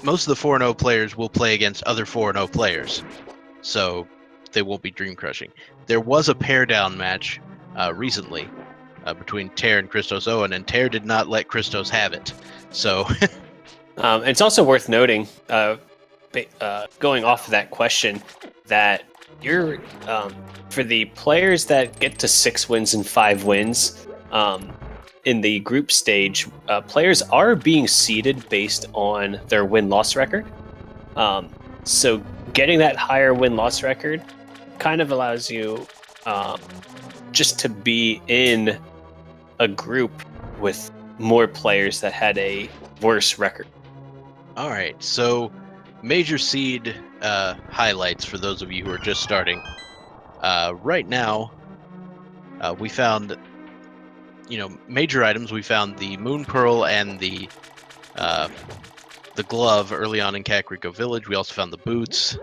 most of the 4-0 players will play against other 4-0 players, so they won't be dream crushing. There was a pair down match recently between Ter and Christos Owen, and Ter did not let Christos have it. So it's also worth noting, going off of that question, that you're for the players that get to 6 wins and 5 wins in the group stage, players are being seeded based on their win-loss record. So getting that higher win-loss record kind of allows you just to be in a group with more players that had a worse record. All right, so major seed highlights for those of you who are just starting. Right now, we found, major items. We found the Moon Pearl and the glove early on in Kakariko Village. We also found the boots,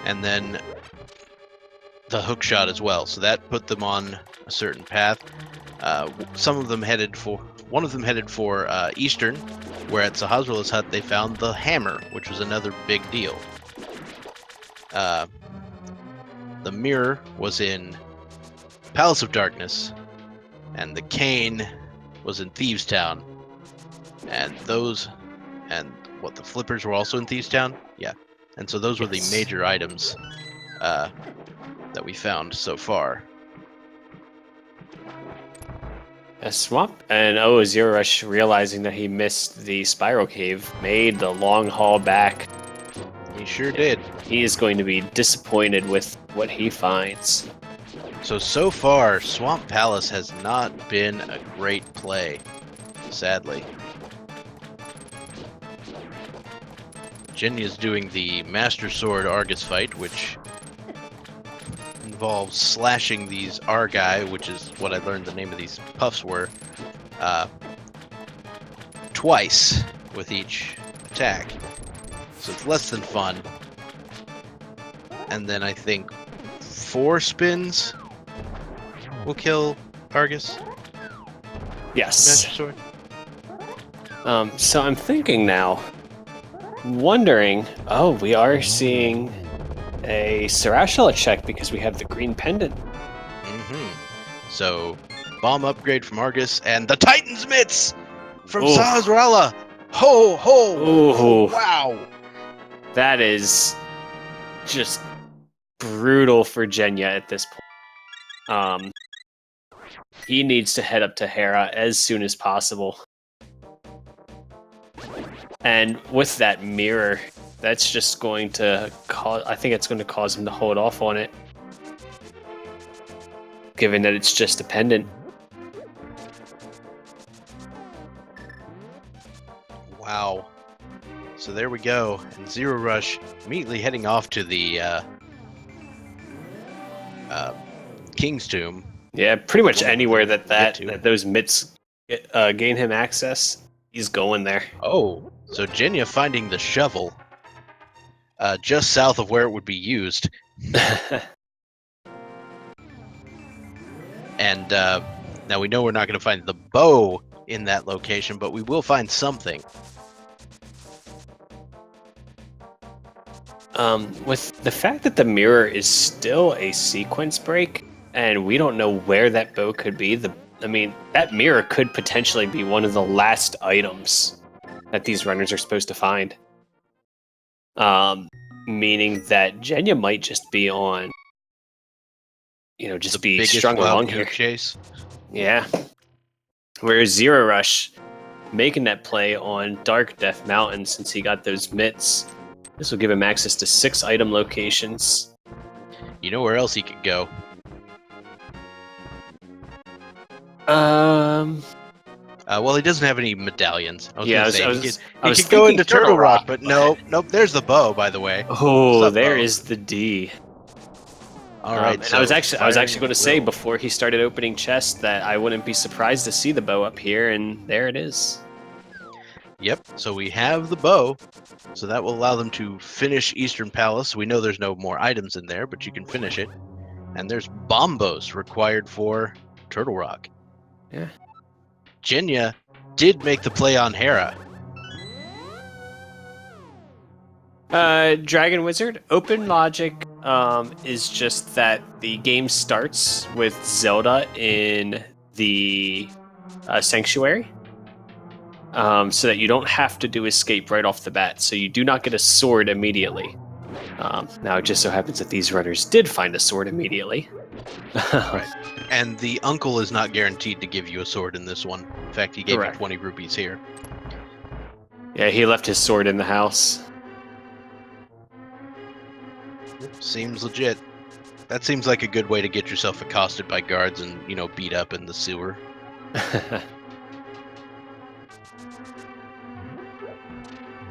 and then the hook shot as well. So that put them on a certain path. One of them headed for Eastern, where at Sahasrah's hut they found the hammer, which was another big deal. The mirror was in Palace of Darkness, and the cane was in Thieves Town. And the flippers were also in Thieves Town? Yeah. And so those were the major items that we found so far. A swamp, and zer0rush, realizing that he missed the spiral cave, made the long haul back. He sure did. He is going to be disappointed with what he finds. So far, Swamp Palace has not been a great play, sadly. Jenya's doing the Master Sword Argus fight, which involves slashing these Argai, which is what I learned the name of these puffs were, twice with each attack. So it's less than fun. And then I think 4 spins will kill Argus. Yes. Master Sword. So I'm thinking now, wondering, we are seeing a zer0rush check because we have the green pendant. So, bomb upgrade from Argus, and the Titan's Mitts from Sahasrah. Ho, ho! Ooh. Wow! That is just brutal for Jenya at this point. He needs to head up to Hera as soon as possible. And with that mirror, that's just going to cause... I think it's going to cause him to hold off on it. Given that it's just dependent. Wow. So there we go. And zer0rush immediately heading off to the King's Tomb. Yeah, pretty much Well, anywhere get that those mitts gain him access, he's going there. Oh, so Jenja finding the shovel just south of where it would be used. And now we know we're not going to find the bow in that location, but we will find something. With the fact that the mirror is still a sequence break, and we don't know where that bow could be, that mirror could potentially be one of the last items that these runners are supposed to find. Meaning that Jenja might just be on, just be strung along here. Chase. Yeah. Whereas zer0rush making that play on Dark Death Mountain since he got those mitts. This will give him access to 6 item locations. You know where else he could go? Well, he doesn't have any medallions. I was he could go into Turtle Rock, but nope. There's the bow, by the way. Oh, there is the D. All right. And I was actually going to say before he started opening chests that I wouldn't be surprised to see the bow up here, and there it is. Yep. So we have the bow, so that will allow them to finish Eastern Palace. We know there's no more items in there, but you can finish it. And there's bombos required for Turtle Rock. Yeah. Jenja did make the play on Hera. Dragon Wizard, open logic is just that the game starts with Zelda in the Sanctuary. So that you don't have to do escape right off the bat. So you do not get a sword immediately. Now, it just so happens that these runners did find a sword immediately. Right. And the uncle is not guaranteed to give you a sword in this one. In fact, he gave you 20 rupees here. Yeah, he left his sword in the house. Seems legit. That seems like a good way to get yourself accosted by guards and, beat up in the sewer.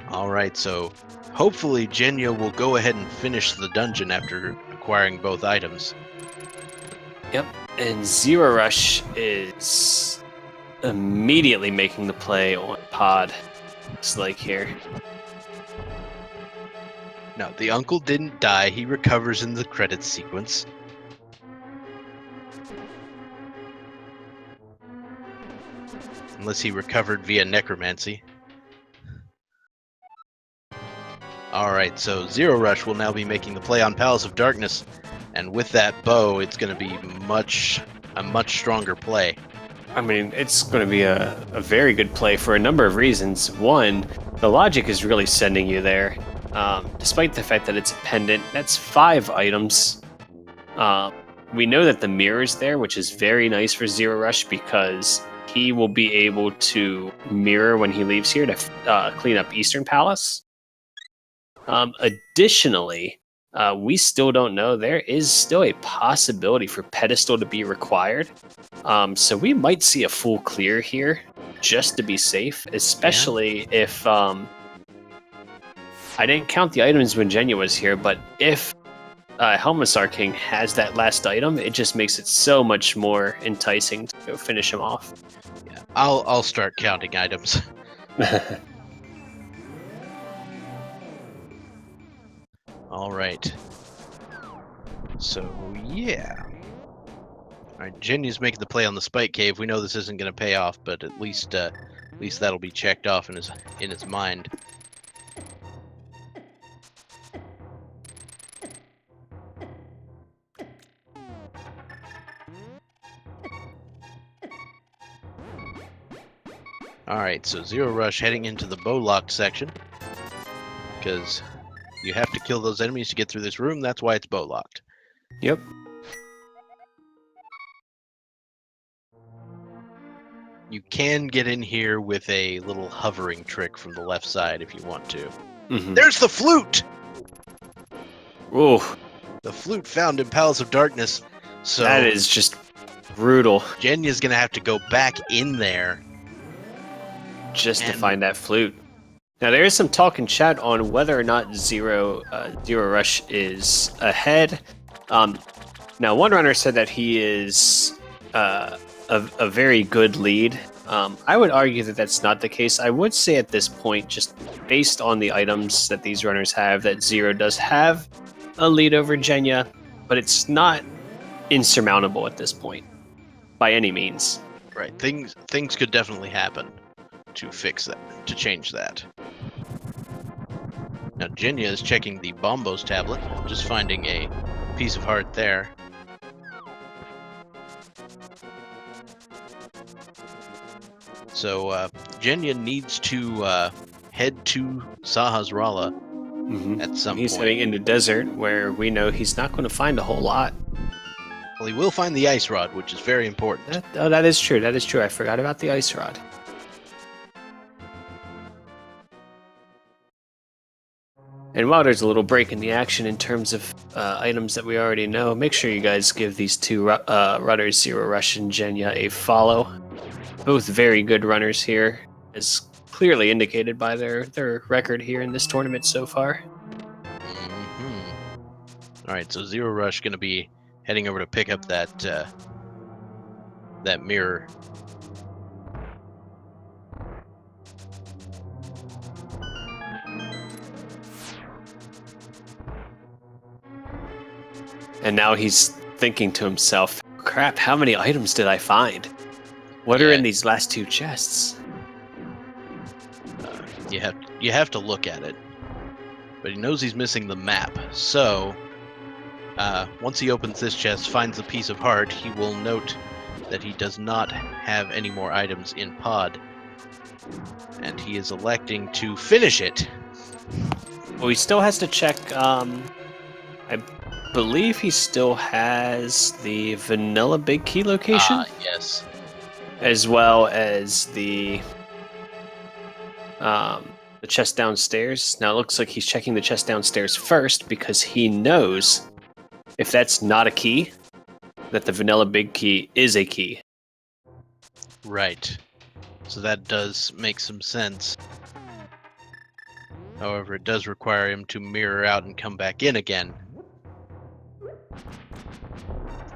All right, so hopefully Jenja will go ahead and finish the dungeon after acquiring both items. Yep, and zer0rush is immediately making the play on Pod. Looks like here. No, the uncle didn't die. He recovers in the credits sequence. Unless he recovered via necromancy. Alright, so zer0rush will now be making the play on Palace of Darkness, and with that bow, it's going to be a much stronger play. I mean, it's going to be a very good play for a number of reasons. One, the logic is really sending you there. Despite the fact that it's a pendant, that's 5 items. We know that the mirror is there, which is very nice for zer0rush because he will be able to mirror when he leaves here to clean up Eastern Palace. Additionally, we still don't know. There is still a possibility for pedestal to be required. So we might see a full clear here just to be safe, especially if I didn't count the items when Jenja was here, but if Helmassar King has that last item, it just makes it so much more enticing to go finish him off. Yeah, I'll start counting items. All right. So, yeah. All right, Jenja's making the play on the Spike Cave. We know this isn't going to pay off, but at least that'll be checked off in his mind. All right, so zer0rush heading into the bow locked section because you have to kill those enemies to get through this room. That's why it's bow locked. Yep. You can get in here with a little hovering trick from the left side if you want to. Mm-hmm. There's the flute! Ooh, The flute found in Palace of Darkness. So that is just brutal. Jenya's gonna have to go back in there. Just to find that flute. Now there is some talk in chat on whether or not zer0rush is ahead. Now one runner said that he is a very good lead. I would argue that that's not the case. I would say at this point, just based on the items that these runners have, that Zero does have a lead over Jenya, but it's not insurmountable at this point, by any means. Right, things could definitely happen to fix that, to change that. Now Jenya is checking the Bombos tablet, just finding a piece of heart there. So Jenya needs to head to Sahasrara at some He's point. heading into desert, where we know he's not going to find a whole lot. Well, he will find the ice rod, which is very important. That is true. That is true. I forgot about the ice rod. And while there's a little break in the action in terms of items that we already know, make sure you guys give these two runners, zer0rush and Jenya, a follow. Both very good runners here, as clearly indicated by their record here in this tournament so far. Alright, so zer0rush going to be heading over to pick up that that mirror. And now he's thinking to himself, crap, how many items did I find? What are in these last two chests? You have to look at it. But he knows he's missing the map. So, once he opens this chest, finds the piece of heart, he will note that he does not have any more items in pod. And he is electing to finish it. Well, he still has to check, I believe he still has the vanilla big key location. Yes. As well as the chest downstairs. Now it looks like he's checking the chest downstairs first because he knows if that's not a key, that the vanilla big key is a key. Right. So that does make some sense. However, it does require him to mirror out and come back in again.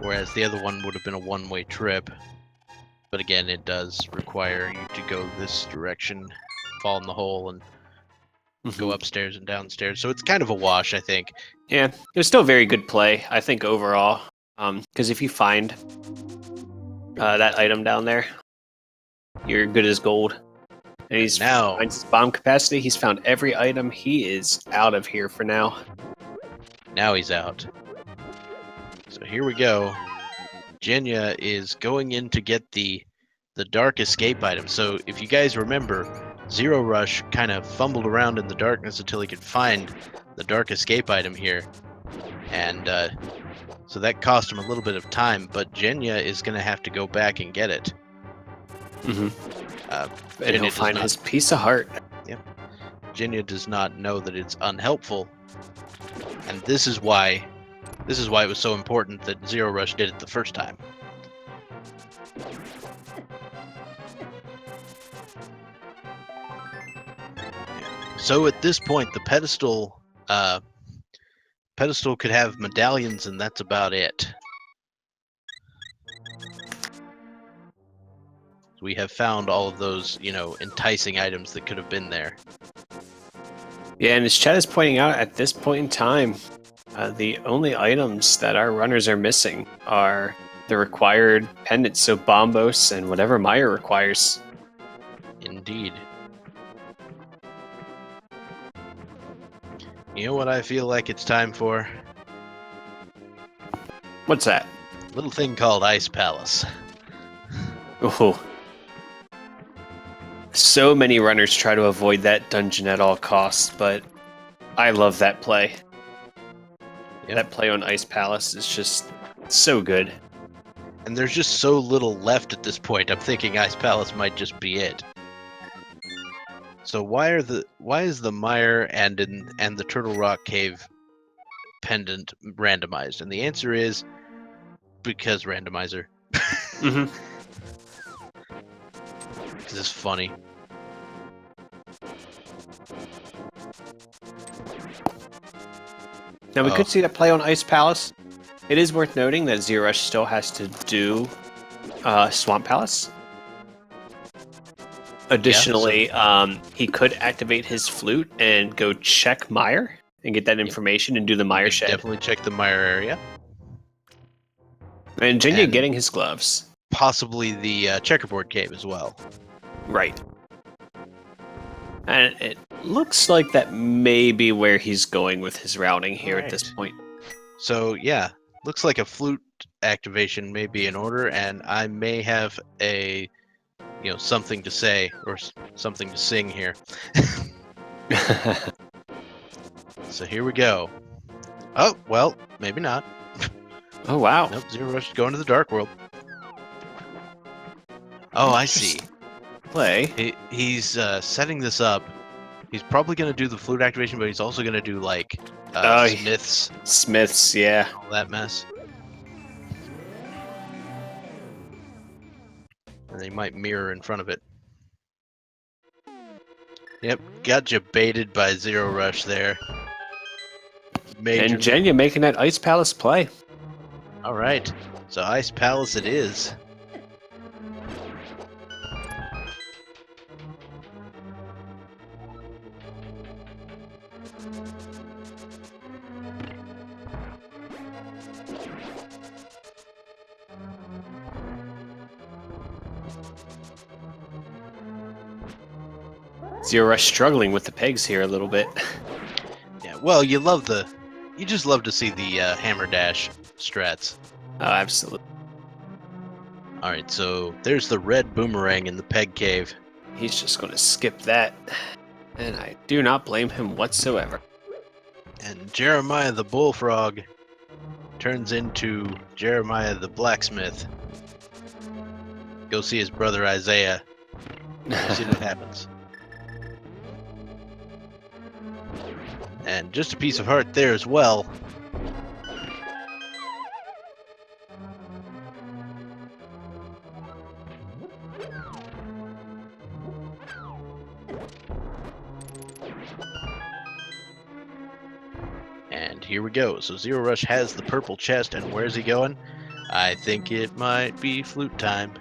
Whereas the other one would have been a one-way trip. But again, it does require you to go this direction, fall in the hole, and go upstairs and downstairs. So it's kind of a wash, I think. Yeah, it was still very good play, I think, overall. Because if you find that item down there, you're good as gold. And he's now finds his bomb capacity. He's found every item. He is out of here for now. Now he's out. So here we go. Jenya is going in to get the dark escape item. So if you guys remember, zer0rush kind of fumbled around in the darkness until he could find the dark escape item here. And so that cost him a little bit of time, but Jenya is going to have to go back and get it. And he'll find his piece of heart. Yep. Jenya does not know that it's unhelpful. And this is why it was so important that zer0rush did it the first time. So at this point, the pedestal could have medallions, and that's about it. We have found all of those, enticing items that could have been there. Yeah, and as chat is pointing out, at this point in time, the only items that our runners are missing are the required pendants, so Bombos and whatever Maya requires. Indeed. You know what I feel like it's time for? What's that? A little thing called Ice Palace. Oh. So many runners try to avoid that dungeon at all costs, but I love that play. Yep. That play on Ice Palace is just so good. And there's just so little left at this point. I'm thinking Ice Palace might just be it. So why is the Mire and the Turtle Rock Cave pendant randomized? And the answer is because randomizer. Mm-hmm. This is funny. Now we could see that play on Ice Palace. It is worth noting that zer0rush still has to do Swamp Palace. Additionally, he could activate his flute and go check Mire and get that information and do the Mire shed. Definitely check the Mire area. And Jenja getting his gloves. Possibly the checkerboard cave as well. Right. And it looks like that may be where he's going with his routing here at this point. So yeah, looks like a flute activation may be in order, and I may have a something to say or something to sing here. So here we go. Oh, well, maybe not. Oh, wow. Nope, zer0rush going to the Dark World. Oh, I see. Play. He's setting this up. He's probably going to do the flute activation, but he's also going to do, like, Smiths. Smiths, yeah. All that mess. And they might mirror in front of it. Yep, got you baited by zer0rush there. Major. And Jenja making that Ice Palace play. All right, so Ice Palace it is. zer0rush struggling with the pegs here a little bit. Yeah, well, you just love to see the hammer dash strats. Oh, absolutely. All right, so there's the red boomerang in the peg cave. He's just going to skip that, and I do not blame him whatsoever. And Jeremiah the bullfrog turns into Jeremiah the blacksmith. Go see his brother Isaiah. We'll see what happens. And just a piece of heart there as well. And here we go. So zer0rush has the purple chest, and where's he going? I think it might be flute time.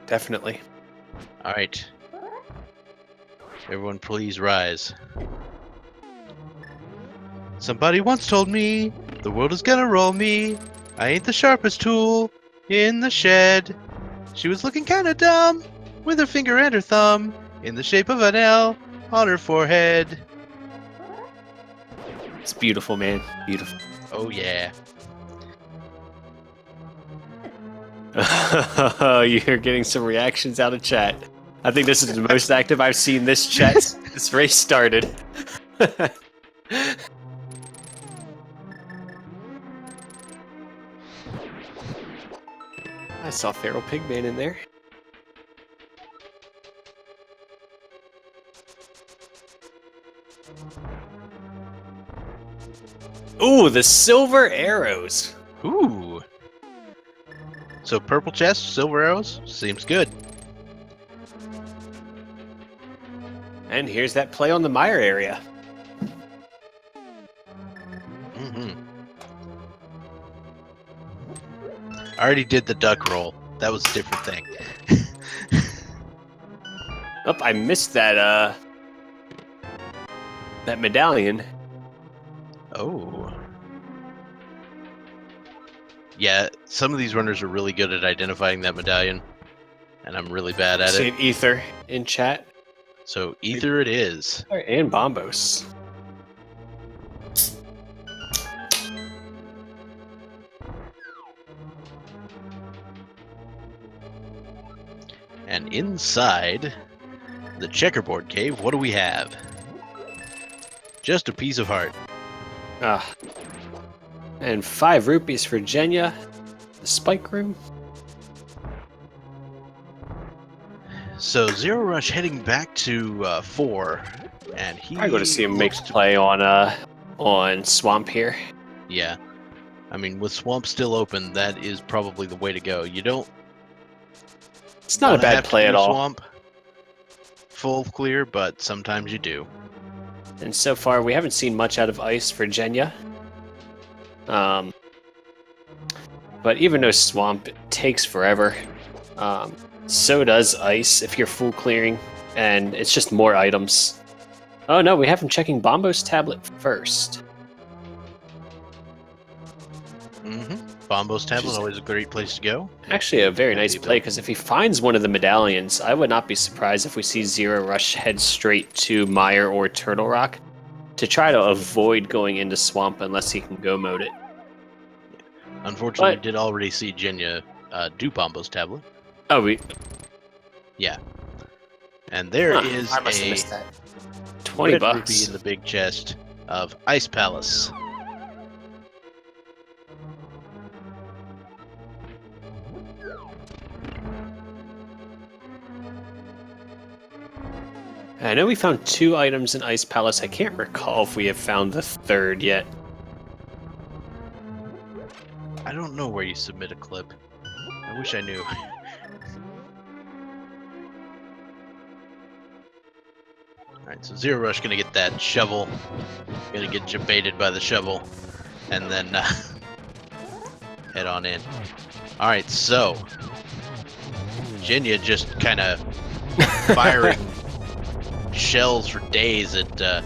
Definitely. All right. Everyone please rise. Somebody once told me the world is gonna roll me. I ain't the sharpest tool in the shed. She was looking kinda dumb with her finger and her thumb in the shape of an L on her forehead. It's beautiful, man. Beautiful. Oh yeah. You're getting some reactions out of chat. I think this is the most active I've seen this chat since this race started. I saw Feral Pigman in there. Ooh, the silver arrows. Ooh. So purple chest, silver arrows, seems good. And here's that play on the Mire area. Mm-hmm. I already did the duck roll. That was a different thing. Oh, I missed that that medallion. Oh. Yeah, some of these runners are really good at identifying that medallion, and I'm really bad at it. Seen Ether in chat. So Ether it is. And Bombos. And inside the checkerboard cave, what do we have? Just a piece of heart. Ah. And 5 rupees for Jenya. The spike room. So zer0rush heading back to 4, and he. I go to see him make a play on Swamp here. Yeah, I mean with Swamp still open, that is probably the way to go. You don't. It's not a bad play at all. Swamp full clear, but sometimes you do. And so far, we haven't seen much out of Ice for Jenya. But even though Swamp takes forever, so does Ice if you're full clearing, and it's just more items. Oh no, we have him checking Bombo's tablet first. Bombo's tablet, always a great place to go. Actually, a very nice play, because if he finds one of the medallions, I would not be surprised if we see zer0rush head straight to Mire or Turtle Rock to try to avoid going into Swamp unless he can go mode it. Unfortunately, we did already see Jenya do Bombo's tablet. Oh, Yeah. And there is I must have missed that. 20 red bucks rupee in the big chest of Ice Palace. I know we found 2 items in Ice Palace. I can't recall if we have found the 3rd yet. I don't know where you submit a clip. I wish I knew. Alright, so zer0rush gonna get that shovel. Gonna get jebaited by the shovel. And then head on in. Alright, so Jenya just kinda firing shells for days at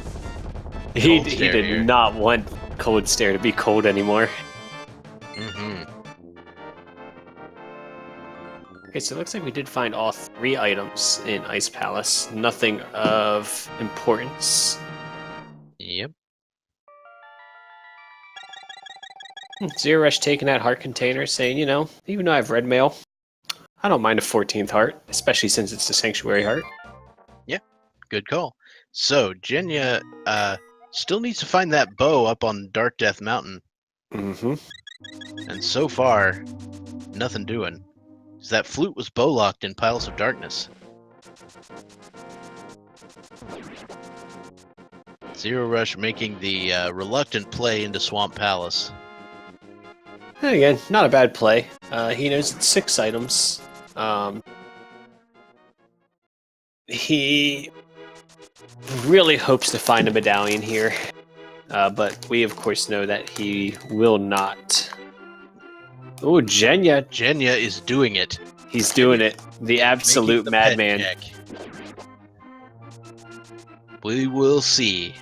He did not want Cold Stare to be cold anymore. Okay, so it looks like we did find all 3 items in Ice Palace. Nothing of importance. Yep. zer0rush taking that heart container, saying, you know, even though I have red mail, I don't mind a 14th heart, especially since it's the Sanctuary heart. Yeah, good call. So, Jenya still needs to find that bow up on Dark Death Mountain. And so far, nothing doing. So that flute was bow locked in Piles of Darkness. zer0rush making the reluctant play into Swamp Palace. And again, not a bad play. He knows it's 6 items. He really hopes to find a medallion here, but we of course know that he will not. Oh, Jenya! Jenya is doing it. He's doing it. The absolute madman. We will see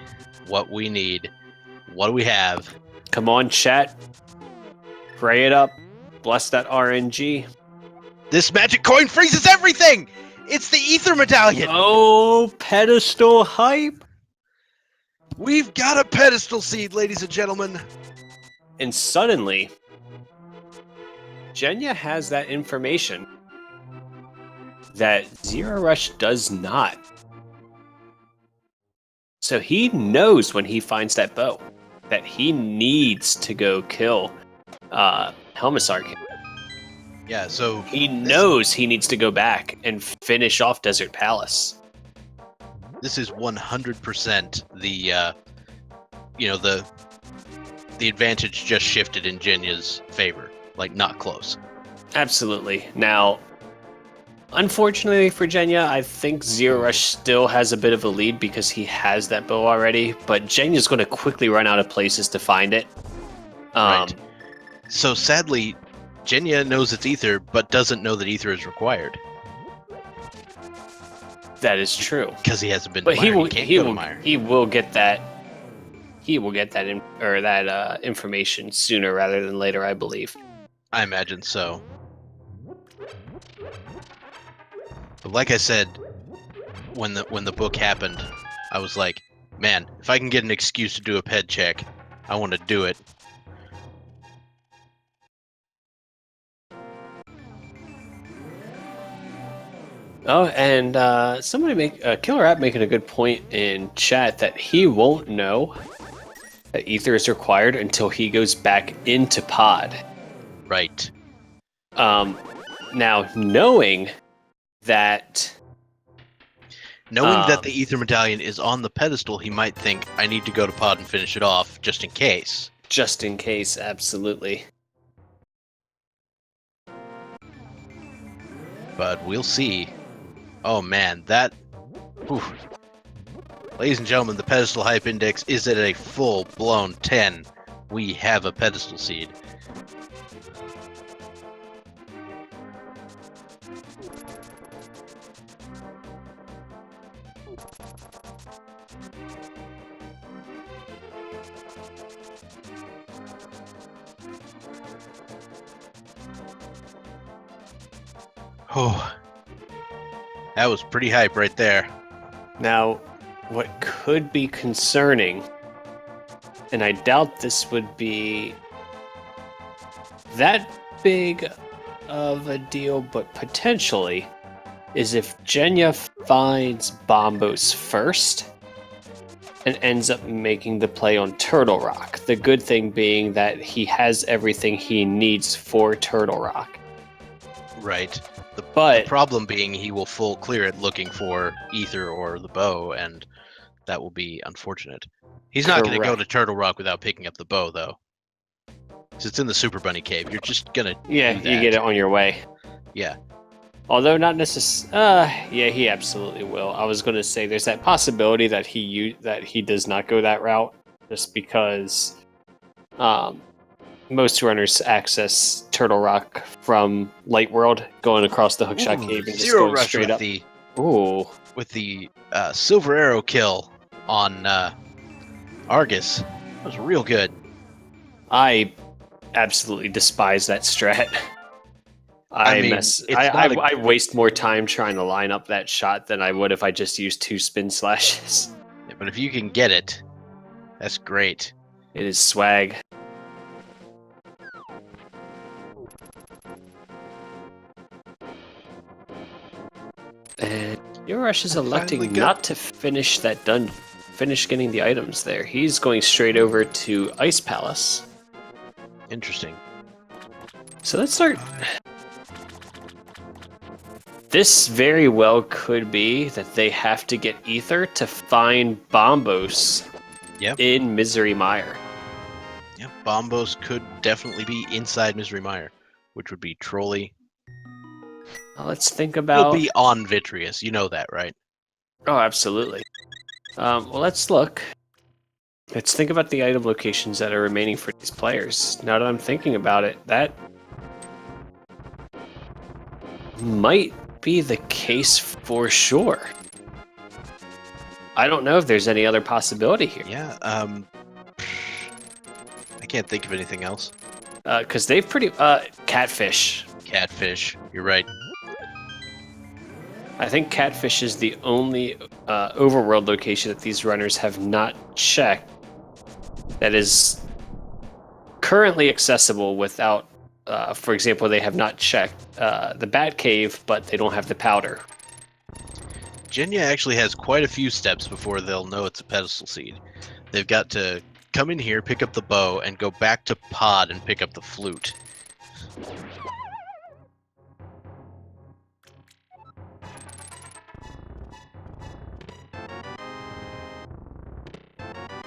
what we need. What do we have? Come on, chat. Pray it up. Bless that RNG. This magic coin freezes everything! It's the Ether Medallion! Oh, pedestal hype! We've got a pedestal seed, ladies and gentlemen! And suddenly, Jenya has that information that zer0rush does not. So he knows when he finds that bow that he needs to go kill Helmisark. Yeah, so he knows he needs to go back and finish off Desert Palace. This is 100% the the advantage just shifted in Jenya's favor. Like, not close. Absolutely. Now, unfortunately for Jenya, I think zer0rush still has a bit of a lead because he has that bow already, but Jenya's going to quickly run out of places to find it. Right. So sadly, Jenya knows it's Ether, but doesn't know that Ether is required. That is true. Because he hasn't been but to Mire. He will get that. He will get that information sooner rather than later, I believe. I imagine so. But like I said, when the book happened, I was like, man, if I can get an excuse to do a ped check, I want to do it. Oh, and somebody Killer App making a good point in chat that he won't know that ether is required until he goes back into pod. Right. Now, knowing that the ether medallion is on the pedestal, he might think, I need to go to pod and finish it off, just in case. Just in case, absolutely. But we'll see. Oh man, that... Whew. Ladies and gentlemen, the pedestal hype index is at a full-blown 10. We have a pedestal seed. Oh, that was pretty hype right there. Now, what could be concerning, and I doubt this would be that big of a deal, but potentially, is if Jenja finds Bombos first and ends up making the play on Turtle Rock. The good thing being that he has everything he needs for Turtle Rock. Right. The But problem being he will full clear it looking for ether or the bow, and that will be unfortunate. He's not going to go to Turtle Rock without picking up the bow, though. Because it's in the Super Bunny Cave. You're just going to yeah, you get it on your way. Yeah. Although not necessarily, yeah, he absolutely will. I was going to say there's that possibility that he does not go that route, just because most runners access Turtle Rock from Light World, going across the Hookshot Cave and just going zer0rush straight up. With the silver arrow kill on Argus. That was real good. I absolutely despise that strat. I waste more time trying to line up that shot than I would if I just used 2 spin slashes. Yeah, but if you can get it, that's great. It is swag. And zer0rush is electing not to finish that finish getting the items there. He's going straight over to Ice Palace. Interesting. So let's start. This very well could be that they have to get ether to find Bombos in Misery Mire. Yep, Bombos could definitely be inside Misery Mire, which would be Trolley. Let's think about... He'll be on Vitreous, you know that, right? Oh, absolutely. Well, let's look. Let's think about the item locations that are remaining for these players. Now that I'm thinking about it, that might be the case for sure. I don't know if there's any other possibility here. Yeah, I can't think of anything else. Because they've pretty... Catfish. Catfish, you're right. I think Catfish is the only overworld location that these runners have not checked that is currently accessible without, for example, they have not checked the Bat Cave, but they don't have the powder. Jenja actually has quite a few steps before they'll know it's a pedestal seed. They've got to come in here, pick up the bow, and go back to pod and pick up the flute.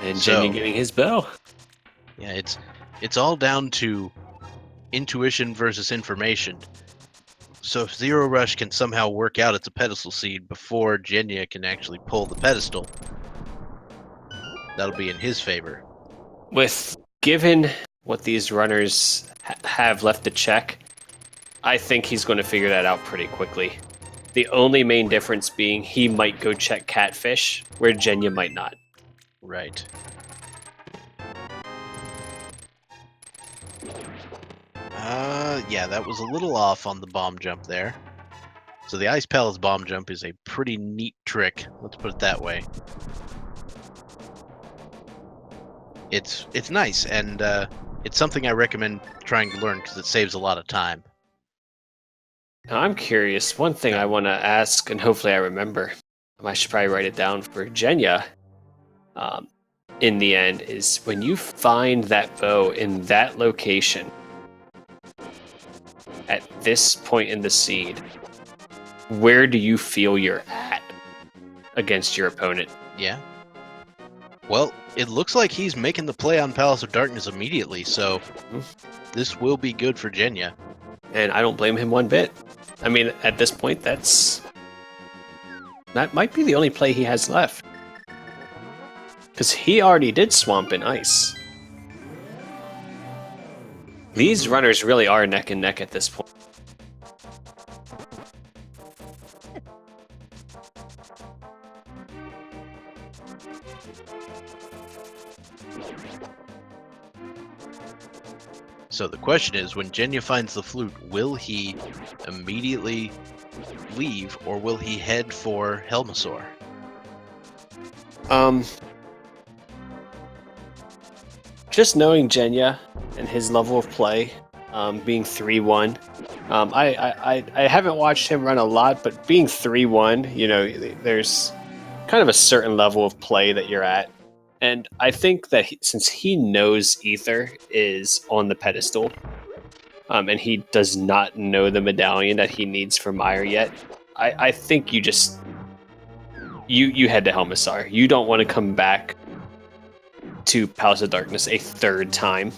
And Jenja getting his bow. Yeah, it's all down to intuition versus information. So if zer0rush can somehow work out it's a pedestal seed before Jenja can actually pull the pedestal, that'll be in his favor. Given what these runners have left to check, I think he's going to figure that out pretty quickly. The only main difference being he might go check Catfish, where Jenja might not. Right. Yeah, that was a little off on the bomb jump there. So the Ice Palace bomb jump is a pretty neat trick, let's put it that way. It's nice, and it's something I recommend trying to learn because it saves a lot of time. Now, I'm curious. One thing I want to ask, and hopefully I remember, I should probably write it down for Jenja. in the end is when you find that bow in that location at this point in the seed, where do you feel you're at against your opponent? Yeah. Well, it looks like he's making the play on Palace of Darkness immediately, so this will be good for Jenya. And I don't blame him one bit. I mean, at this point, that might be the only play he has left. Because he already did Swamp and Ice. These runners really are neck and neck at this point. So the question is, when Jenya finds the flute, will he immediately leave, or will he head for Helmasaur? Just knowing Jenya and his level of play, being 3-1, I haven't watched him run a lot, but being 3-1, you know, there's kind of a certain level of play that you're at. And I think that since he knows Ether is on the pedestal, and he does not know the medallion that he needs for Mire yet, I think you just you head to Helmasaur. You don't want to come back to Palace of Darkness a third time.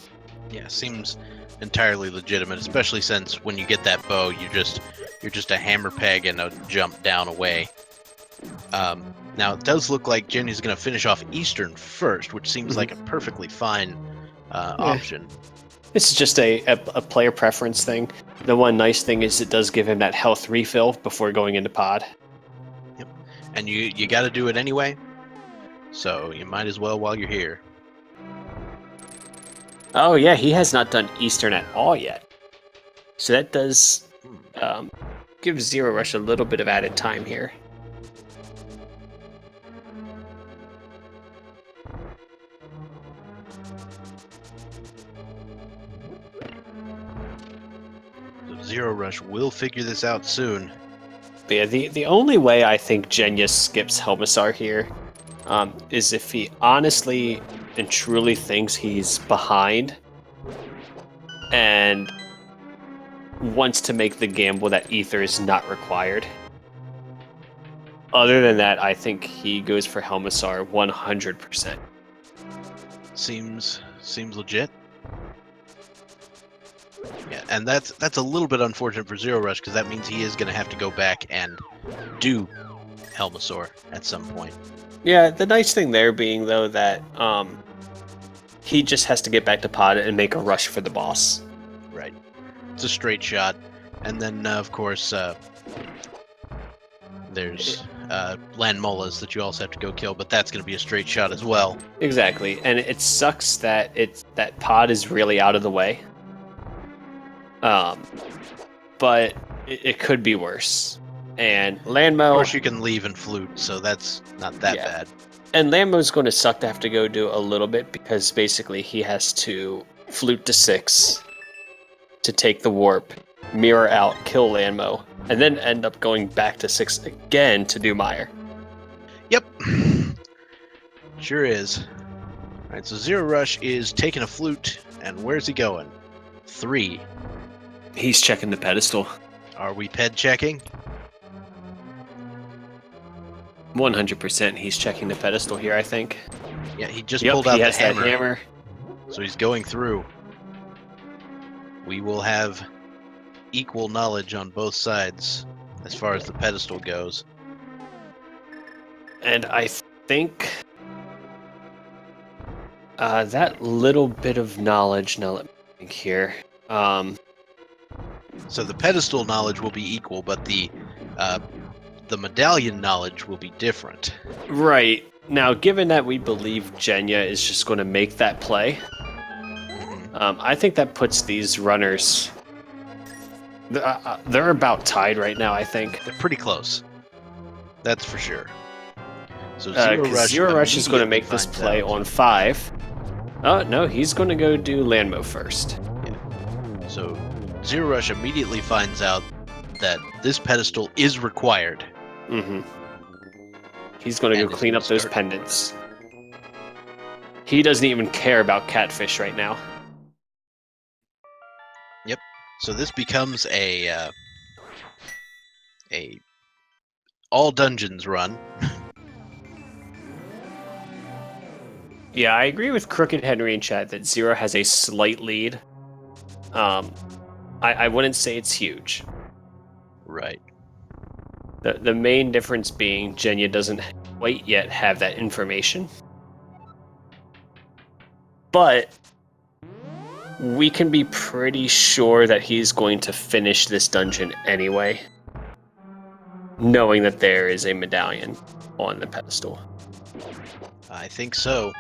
Yeah, seems entirely legitimate, especially since when you get that bow, you're just a hammer peg and a jump down away. Now, it does look like Jenny's going to finish off Eastern first, which seems like a perfectly fine option. It's just a player preference thing. The one nice thing is it does give him that health refill before going into pod. Yep. And you got to do it anyway, so you might as well while you're here. Oh yeah, he has not done Eastern at all yet. So that does give zer0rush a little bit of added time here. zer0rush will figure this out soon. But yeah, the only way I think Jenya skips Helmasaur here is if he honestly and truly thinks he's behind and wants to make the gamble that Ether is not required. Other than that, I think he goes for Helmasaur 100%. Seems legit. Yeah, and that's a little bit unfortunate for zer0rush, because that means he is going to have to go back and do Helmasaur at some point. Yeah, the nice thing there being, though, that he just has to get back to pod and make a rush for the boss. Right. It's a straight shot. And then, of course, there's land mollas that you also have to go kill, but that's going to be a straight shot as well. Exactly, and it sucks that that pod is really out of the way. But it could be worse. And Landmo... Of course, you can leave and flute, so that's not that bad. And Landmo's going to suck to have to go do a little bit, because basically he has to flute to 6 to take the warp, mirror out, kill Landmo, and then end up going back to 6 again to do Mire. Yep. Sure is. Alright, so zer0rush is taking a flute, and where's he going? 3. He's checking the pedestal. Are we ped checking? 100% he's checking the pedestal here, I think. Yeah, he just pulled out the hammer. That hammer. So he's going through. We will have equal knowledge on both sides as far as the pedestal goes. And I think that little bit of knowledge, now let me think here. So the pedestal knowledge will be equal, but the medallion knowledge will be different. Right. Now, given that we believe Jenya is just going to make that play, I think that puts these runners... they're about tied right now, I think. They're pretty close. That's for sure. So zer0rush is going to make this play on 5. Oh, no, he's going to go do Landmo first. Yeah. So zer0rush immediately finds out that this pedestal is required. He's going to go clean up those pendants. He doesn't even care about catfish right now. Yep. So this becomes a all dungeons run. Yeah, I agree with Crooked Henry in chat that Zero has a slight lead. I wouldn't say it's huge. Right. The main difference being Jenya doesn't quite yet have that information. But we can be pretty sure that he's going to finish this dungeon anyway, knowing that there is a medallion on the pedestal. I think so.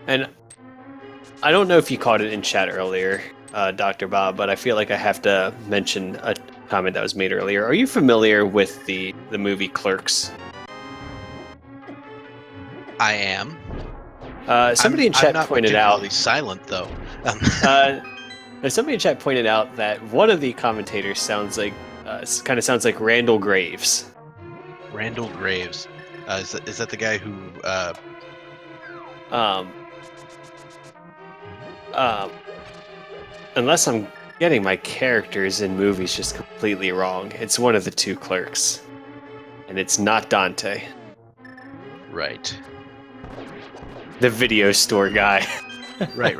And I don't know if you caught it in chat earlier, Dr. Bob, but I feel like I have to mention a comment that was made earlier. Are you familiar with the movie Clerks? I am. Somebody in chat pointed out. I'm not particularly silent though. Somebody in chat pointed out that one of the commentators sounds like Randall Graves. Randall Graves. Is that the guy who? Unless I'm getting my characters in movies just completely wrong, it's one of the two Clerks, and it's not Dante. Right. The video store guy. Right.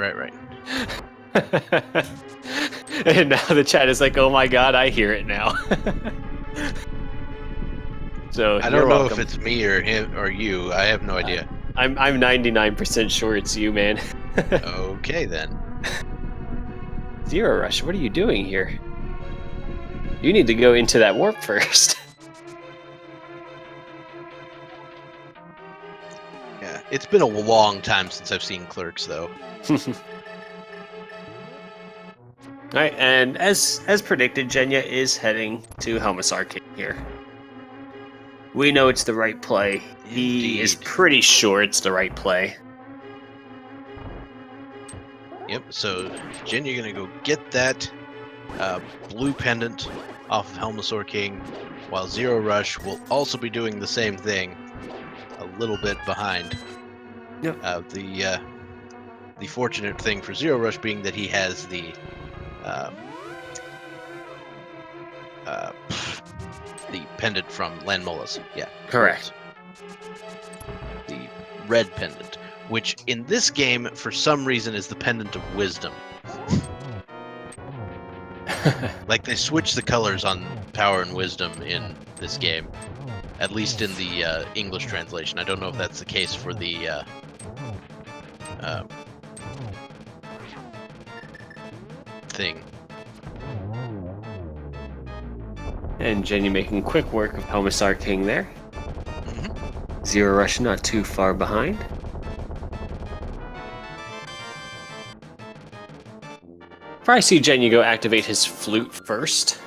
And now the chat is like, "Oh my god, I hear it now." So I don't know if it's me or him or you. I have no idea. I'm 99% sure it's you, man. Okay then. zer0rush, what are you doing here? You need to go into that warp first. Yeah, it's been a long time since I've seen Clerks, though. Alright, and as predicted, Jenya is heading to Helmus Arcade here. We know it's the right play. He is pretty sure it's the right play. Yep, so Jen, you're gonna go get that blue pendant off of Helmusaur King, while zer0rush will also be doing the same thing, a little bit behind. Yep. The fortunate thing for zer0rush being that he has the pendant from Lanmolas. Yeah. Correct. The red pendant, which in this game, for some reason, is the pendant of wisdom. Like, they switch the colors on power and wisdom in this game, at least in the English translation. I don't know if that's the case for the thing. And Jenya making quick work of Helmusar King there. zer0rush not too far behind. Probably see Jenya go activate his flute first,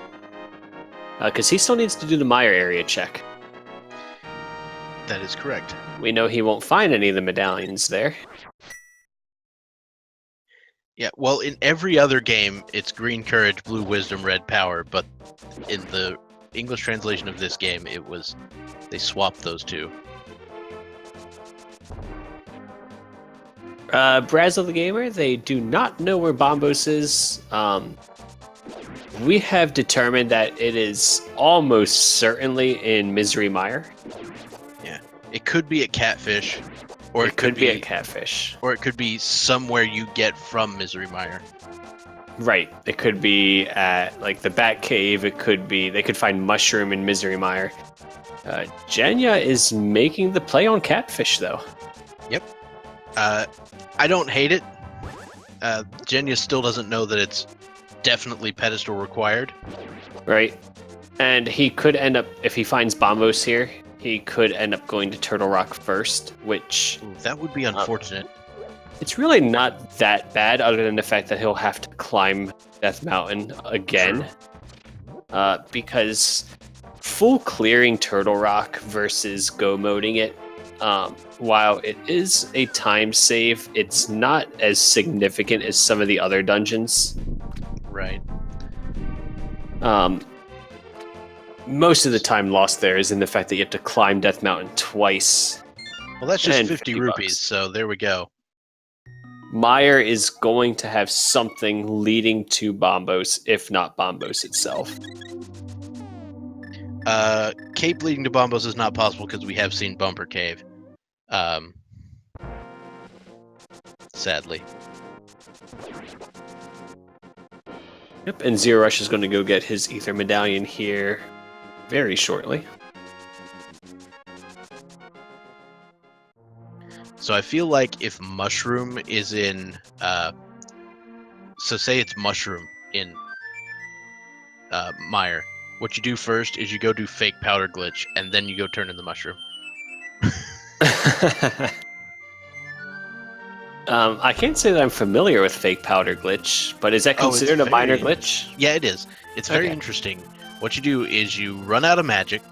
because he still needs to do the Mire area check. That is correct. We know he won't find any of the medallions there. Yeah, well, in every other game, it's green courage, blue wisdom, red power, but in the English translation of this game, they swapped those two. Brazzle the Gamer, they do not know where Bombos is. We have determined that it is almost certainly in Misery Mire. Yeah, it could be at Catfish, or it could be at Catfish, or it could be somewhere you get from Misery Mire. Right. It could be at like the Bat Cave. It could be they could find Mushroom in Misery Mire. Jenya is making the play on Catfish though. Yep. I don't hate it. Jenya still doesn't know that it's definitely pedestal required. Right. And he could end up, if he finds Bombos here, he could end up going to Turtle Rock first, which... Ooh, that would be unfortunate. It's really not that bad, other than the fact that he'll have to climb Death Mountain again. Because full clearing Turtle Rock versus go-moding it, while it is a time save, it's not as significant as some of the other dungeons. Right. Most of the time lost there is in the fact that you have to climb Death Mountain twice. Well, that's just And 50 $50. rupees, so there we go. Meyer is going to have something leading to Bombos, if not Bombos itself. Cape leading to Bombos is not possible because we have seen Bumper Cave. Sadly. Yep, and zer0rush is going to go get his Ether Medallion here very shortly. So I feel like if Mushroom is in, so say it's Mushroom in Meyer, what you do first is you go do fake powder glitch, and then you go turn in the Mushroom. I can't say that I'm familiar with fake powder glitch, but is that considered a minor glitch? Yeah, it is. It's very interesting. What you do is you run out of magic,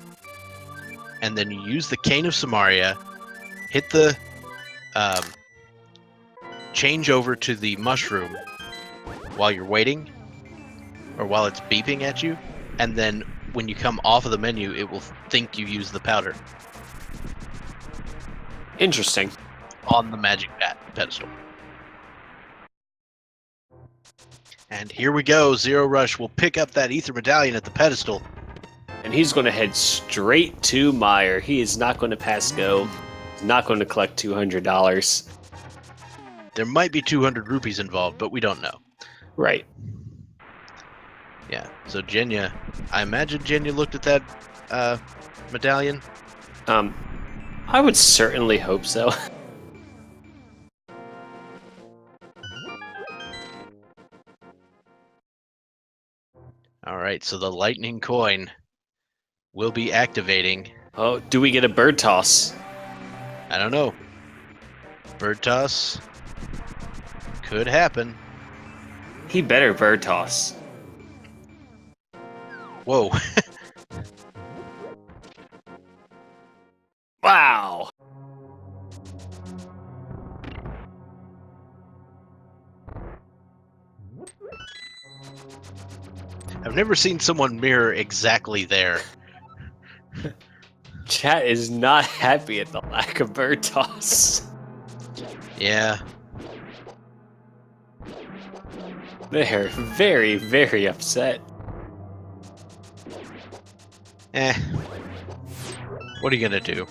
and then you use the Cane of Samaria, hit the change over to the mushroom while you're waiting, or while it's beeping at you, and then when you come off of the menu, it will think you use the powder. Interesting. On the magic pedestal. And here we go. zer0rush will pick up that Ether Medallion at the pedestal. And he's going to head straight to Meyer. He is not going to pass go. He's not going to collect $200. There might be 200 rupees involved, but we don't know. Right. Yeah. So Jenja, I imagine Jenja looked at that medallion. I would certainly hope so. All right, so the lightning coin will be activating. Oh, do we get a bird toss? I don't know. Bird toss could happen. He better bird toss. Whoa. Wow. I've never seen someone mirror exactly there. Chat is not happy at the lack of bird toss. Yeah. They're very, very upset. What are you gonna do?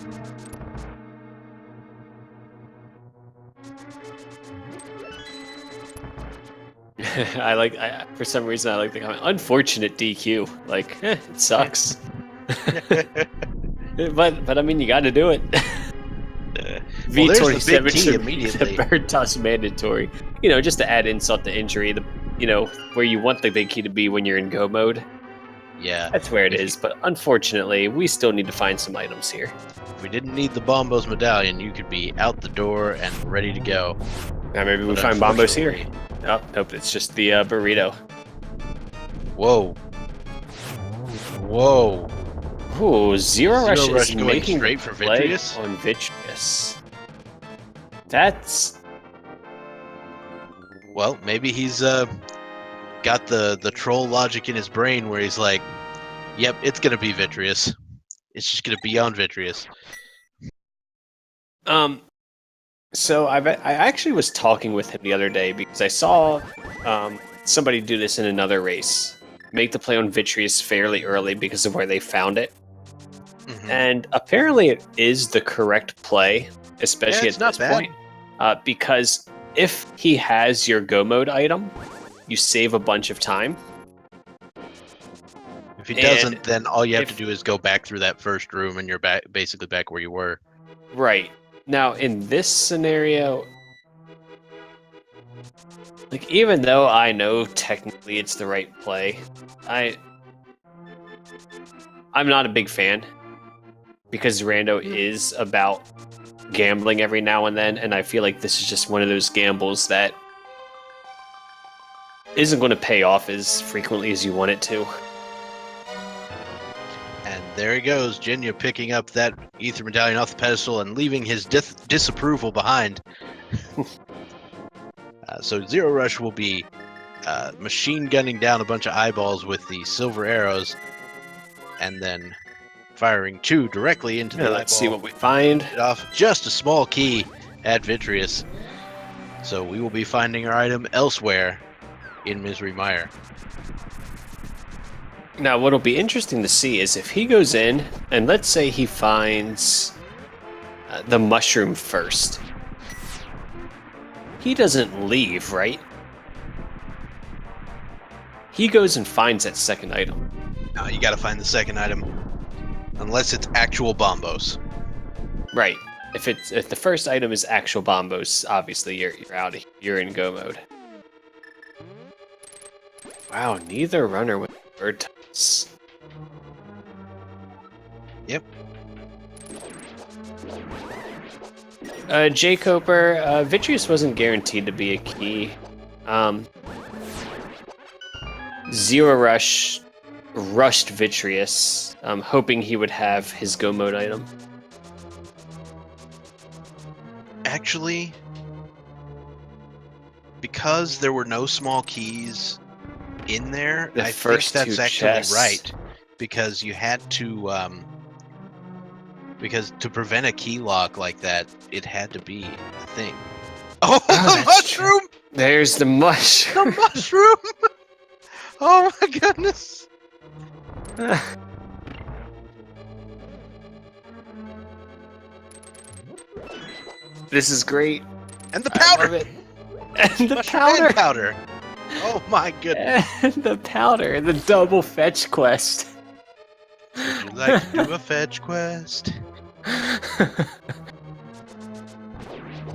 For some reason I like the comment. Unfortunate DQ. Like, it sucks. but I mean, you got to do it. V27 immediately. The bird toss mandatory. Just to add insult to injury. Where you want the big key to be when you're in go mode. Yeah, that's where it is. But unfortunately, we still need to find some items here. If we didn't need the Bombos medallion, you could be out the door and ready to go. Now maybe we find Bombos here. Oh, nope, it's just the burrito. Whoa. Whoa. Ooh, zer0rush is going making straight for Vitreous? On Vitreous. That's... Well, maybe he's got the troll logic in his brain where he's like, yep, it's going to be Vitreous. It's just going to be on Vitreous. So I actually was talking with him the other day because I saw somebody do this in another race. Make the play on Vitreous fairly early because of where they found it. Mm-hmm. And apparently it is the correct play, especially at this point. Because if he has your go mode item, you save a bunch of time. If he doesn't, then all you have to do is go back through that first room and you're basically back where you were. Right. Now, in this scenario, like, even though I know technically it's the right play, I'm not a big fan because Rando is about gambling every now and then, and I feel like this is just one of those gambles that isn't going to pay off as frequently as you want it to. And there he goes, Jenja picking up that Ether Medallion off the pedestal and leaving his disapproval behind. So zer0rush will be machine gunning down a bunch of eyeballs with the silver arrows. and then firing 2 directly into the eyeball. Let's see what we find. It off just a small key at Vitreous. So we will be finding our item elsewhere in Misery Mire. Now, what'll be interesting to see is if he goes in, and let's say he finds the mushroom first. He doesn't leave, right? He goes and finds that second item. Now you gotta find the second item. Unless it's actual bombos. Right. If the first item is actual bombos, obviously you're out. You're in go mode. Wow, neither runner with bird types. Yep. J. Coper, Vitreous wasn't guaranteed to be a key. zer0rush rushed Vitreous, hoping he would have his go mode item. Actually, because there were no small keys in there, I think that's actually right. Because you had to, because to prevent a key lock like that, it had to be a thing. Oh, the mushroom! There's the mushroom! The mushroom! Oh my goodness! This is great. And the powder! I love it. And the powder! And powder! Oh my goodness! And the powder, the double fetch quest. Would you like to do a fetch quest?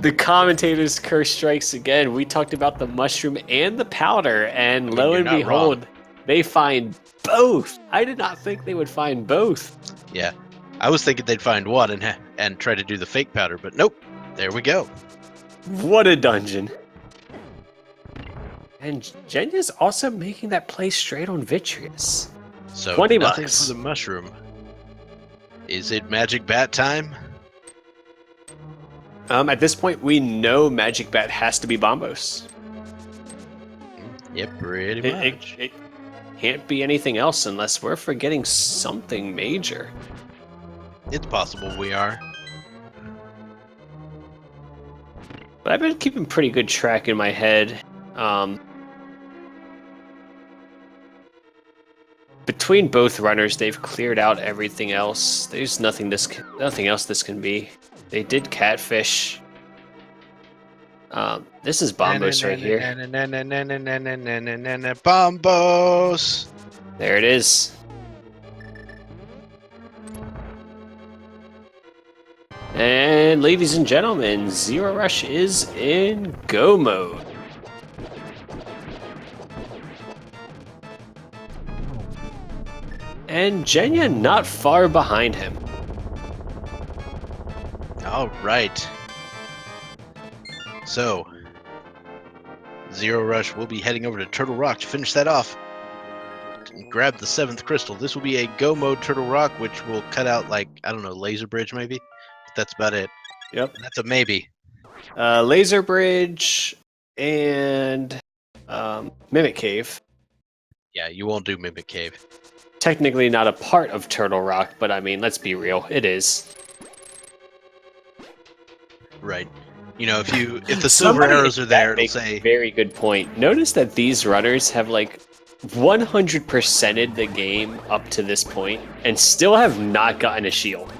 The commentator's curse strikes again. We talked about the mushroom and the powder, and lo and behold, they find both. I did not think they would find both. Yeah, I was thinking they'd find one and try to do the fake powder, but nope. There we go. What a dungeon. And Jenja's also making that play straight on Vitreous. So 20 nothing bucks for the mushroom. Is it Magic Bat time? At this point, we know Magic Bat has to be Bombos. Yep, pretty much. It can't be anything else unless we're forgetting something major. It's possible we are. But I've been keeping pretty good track in my head. Between both runners, they've cleared out everything else. There's nothing else this can be. They did catfish. This is Bombos right here. Bombos! There it is. And ladies and gentlemen, zer0rush is in go mode. And Jenja not far behind him. All right. So, zer0rush will be heading over to Turtle Rock to finish that off. And grab the 7th crystal. This will be a go mode Turtle Rock, which will cut out, like, I don't know, Laser Bridge maybe? But that's about it. Yep. And that's a maybe. Laser Bridge and Mimic Cave. Yeah, you won't do Mimic Cave. Technically not a part of Turtle Rock, but I mean, let's be real, it is. Right. You know, if the silver arrows are there, it'll say... Very good point. Notice that these runners have like 100%ed the game up to this point and still have not gotten a shield.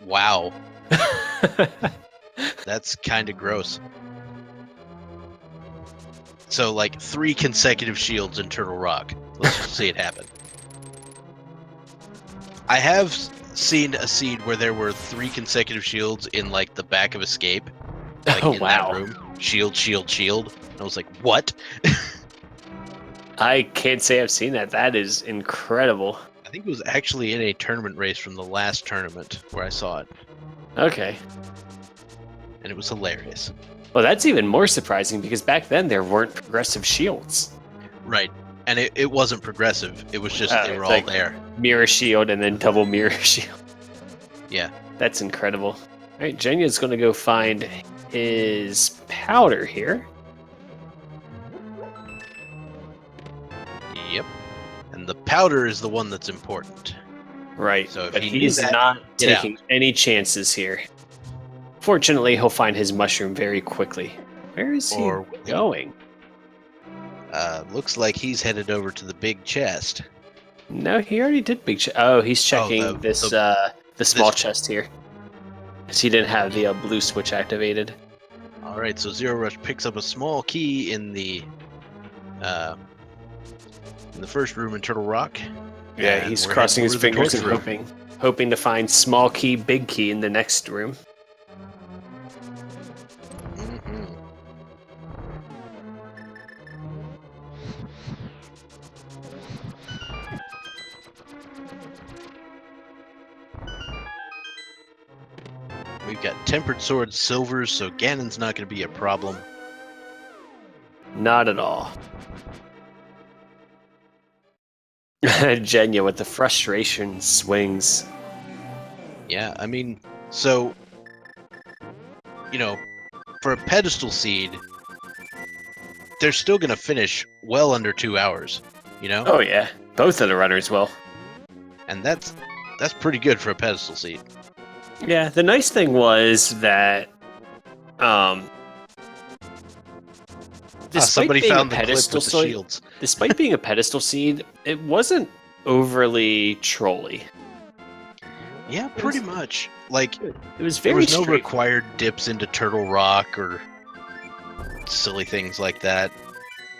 Wow. That's kind of gross. So, like, 3 consecutive shields in Turtle Rock. Let's just see it happen. I have seen a seed where there were 3 consecutive shields in, like, the back of Escape. Like, in that room. Shield, shield, shield. And I was like, what? I can't say I've seen that. That is incredible. I think it was actually in a tournament race from the last tournament where I saw it. Okay. And it was hilarious. Well, that's even more surprising because back then there weren't progressive shields. Right. And it wasn't progressive. It was just they were all like there. Mirror shield and then double mirror shield. Yeah. That's incredible. All right, Jenja's going to go find his powder here. Yep. And And the powder is the one that's important. Right, So if but he knew he's that, not get taking any chances here. Fortunately, he'll find his mushroom very quickly. Where is he Or going? looks like he's headed over to the big chest. No, he already did big. He's checking the small this chest here, because he didn't have the blue switch activated. All right, so zer0rush picks up a small key in the first room in Turtle Rock. Yeah, and he's we're crossing heading his over to the fingers and torch room. hoping to find small key, big key in the next room. Mhm. We've got tempered swords, silvers, so Ganon's not going to be a problem. Not at all. Jenya with the frustration swings. Yeah, I mean, so, for a pedestal seed, they're still going to finish well under 2 hours, Oh yeah, both of the runners will. And that's pretty good for a pedestal seed. Yeah, the nice thing was that, despite somebody being found a the clip pedestal with the seed, shields. despite being a pedestal seed, it wasn't overly trolly. Yeah, pretty much. Like, It was there very was no straight. required dips into Turtle Rock or silly things like that.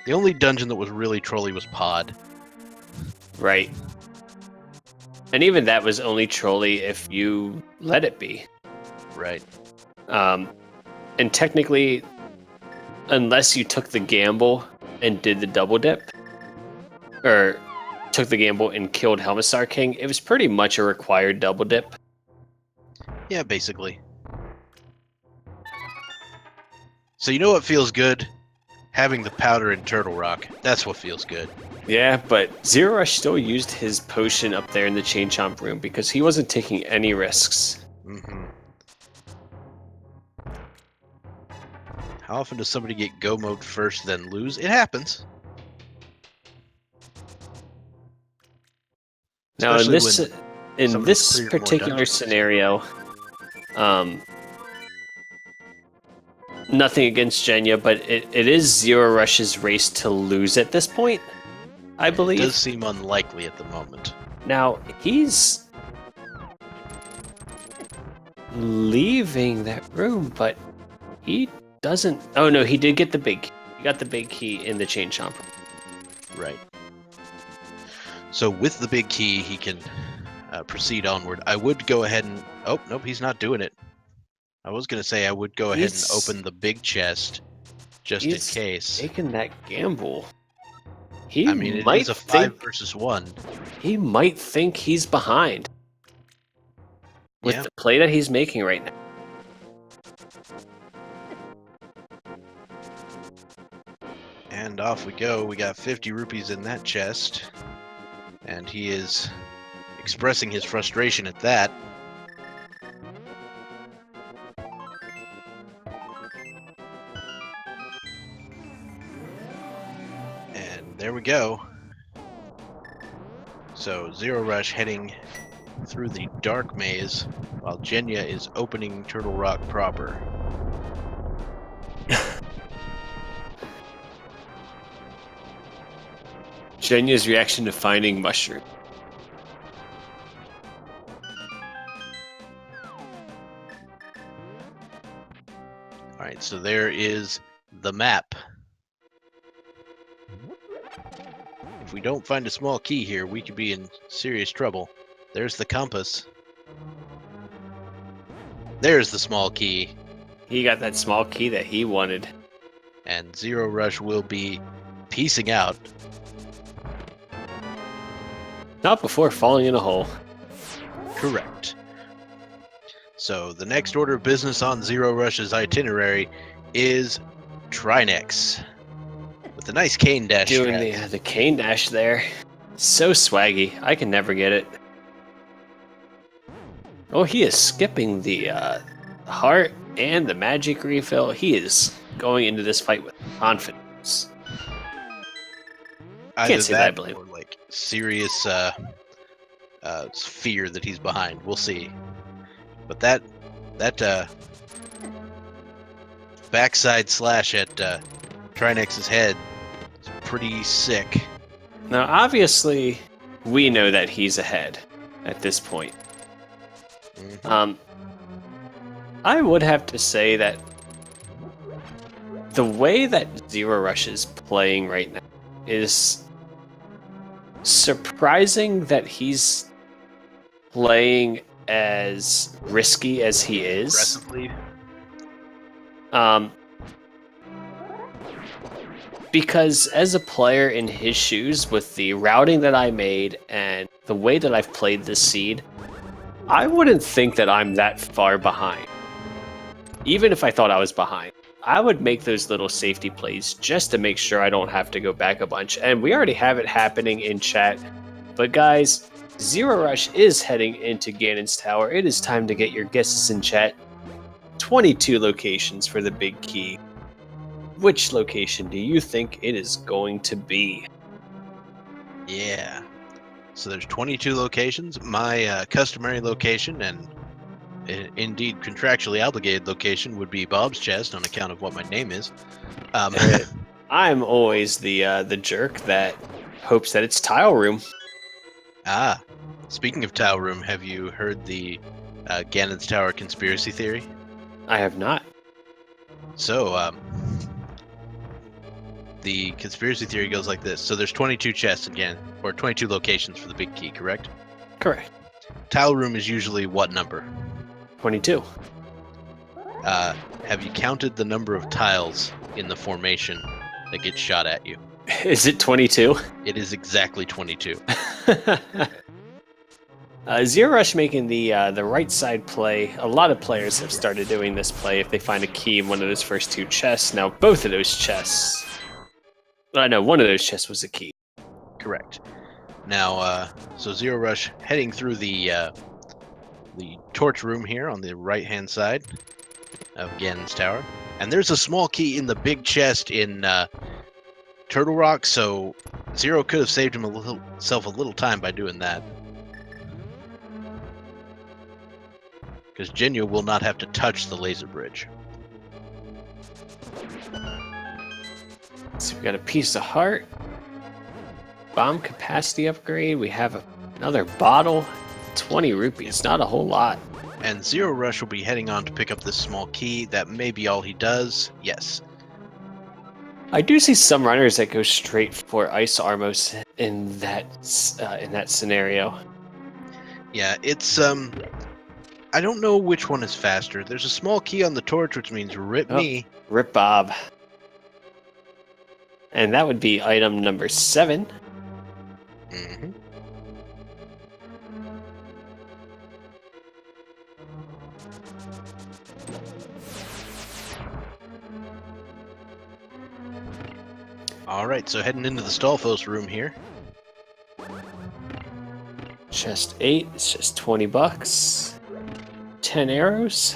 The only dungeon that was really trolly was Pod. Right. And even that was only trolly if you let it be. Right. And technically, unless you took the gamble and did the double dip, or took the gamble and killed Helmstar King, it was pretty much a required double dip. Yeah, basically. So you know what feels good? Having the powder in Turtle Rock. That's what feels good. Yeah, but zer0rush still used his potion up there in the Chain Chomp room because he wasn't taking any risks. Mm-hmm. How often does somebody get go mode first, then lose? It happens. Now, in Especially when this somebody's cleared more particular dungeons. scenario, nothing against Jenya, but it is zer0rush's race to lose at this point, I believe. It does seem unlikely at the moment. Now, he's leaving that room, but he doesn't... Oh, no, he did get the big key. He got the big key in the Chain Chomp. Right. So with the big key, he can proceed onward. I would go ahead and... Oh, nope, he's not doing it. I was going to say I would go ahead and open the big chest, just in case. Taking that gamble. I mean, it is a 5 versus 1. He might think he's behind. With the play that he's making right now. And off we go. We got 50 rupees in that chest. And he is expressing his frustration at that. And there we go. So zer0rush heading through the dark maze while Jenya is opening Turtle Rock proper. Jenya's reaction to finding mushroom. Alright, so there is the map. If we don't find a small key here, we could be in serious trouble. There's the compass. There's the small key. He got that small key that he wanted. And zer0rush will be peacing out. Not before falling in a hole. Correct. So the next order of business on zer0rush's itinerary is Trinex. With a nice cane dash. Doing the cane dash there. So swaggy. I can never get it. Oh, he is skipping the heart and the magic refill. He is going into this fight with confidence. Either Can't say that I believe. or like serious fear that he's behind. We'll see. But that backside slash at Trinex's head is pretty sick. Now, obviously, we know that he's ahead at this point. Mhm. I would have to say that the way that zer0rush is playing right now is surprising that he's playing as risky as he is. Aggressively. Because as a player in his shoes, with the routing that I made and the way that I've played this seed, I wouldn't think that I'm that far behind. Even if I thought I was behind, I would make those little safety plays just to make sure I don't have to go back a bunch. And we already have it happening in chat. But guys, zer0rush is heading into Ganon's Tower. It is time to get your guesses in chat. 22 locations for the big key. Which location do you think it is going to be? Yeah. So there's 22 locations. My customary location and indeed contractually obligated location would be Bob's chest on account of what my name is. I'm always the jerk that hopes that it's tile room. Speaking of tile room, have you heard the Ganon's Tower conspiracy theory? I have not. So, the conspiracy theory goes like this. So there's 22 chests again, or 22 locations for the big key, correct? Correct. Tile room is usually what number? 22. Have you counted the number of tiles in the formation that gets shot at you? Is it 22? It is exactly 22. zer0rush making the right side play. A lot of players have started doing this play if they find a key in one of those first two chests. Now, both of those chests... I know, one of those chests was a key. Correct. Now, so zer0rush heading through the torch room here on the right-hand side of Ganon's Tower. And there's a small key in the big chest in Turtle Rock, so Zero could have saved himself a little time by doing that. Because Jenja will not have to touch the laser bridge. So we got a piece of heart. Bomb capacity upgrade. We have another bottle. 20 rupees. Not a whole lot. And zer0rush will be heading on to pick up this small key. That may be all he does. Yes. I do see some runners that go straight for ice armos in that scenario. Yeah, it's I don't know which one is faster. There's a small key on the torch, which means rip me. Rip Bob. And that would be item number 7. Mm-hmm. All right, so heading into the Stalfos room here. Chest 8, it's just 20 bucks. 10 arrows.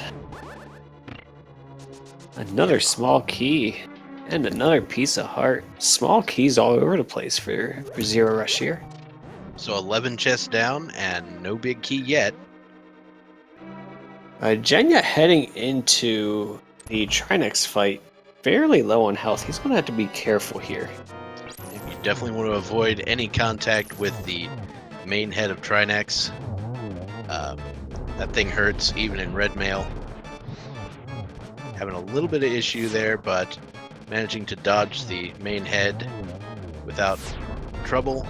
Another small key. And another piece of heart. Small keys all over the place for zer0rush here. So 11 chests down and no big key yet. Jenja heading into the Trinex fight fairly low on health. He's going to have to be careful here. You definitely want to avoid any contact with the main head of Trinex. That thing hurts even in red mail. Having a little bit of issue there, but managing to dodge the main head without trouble.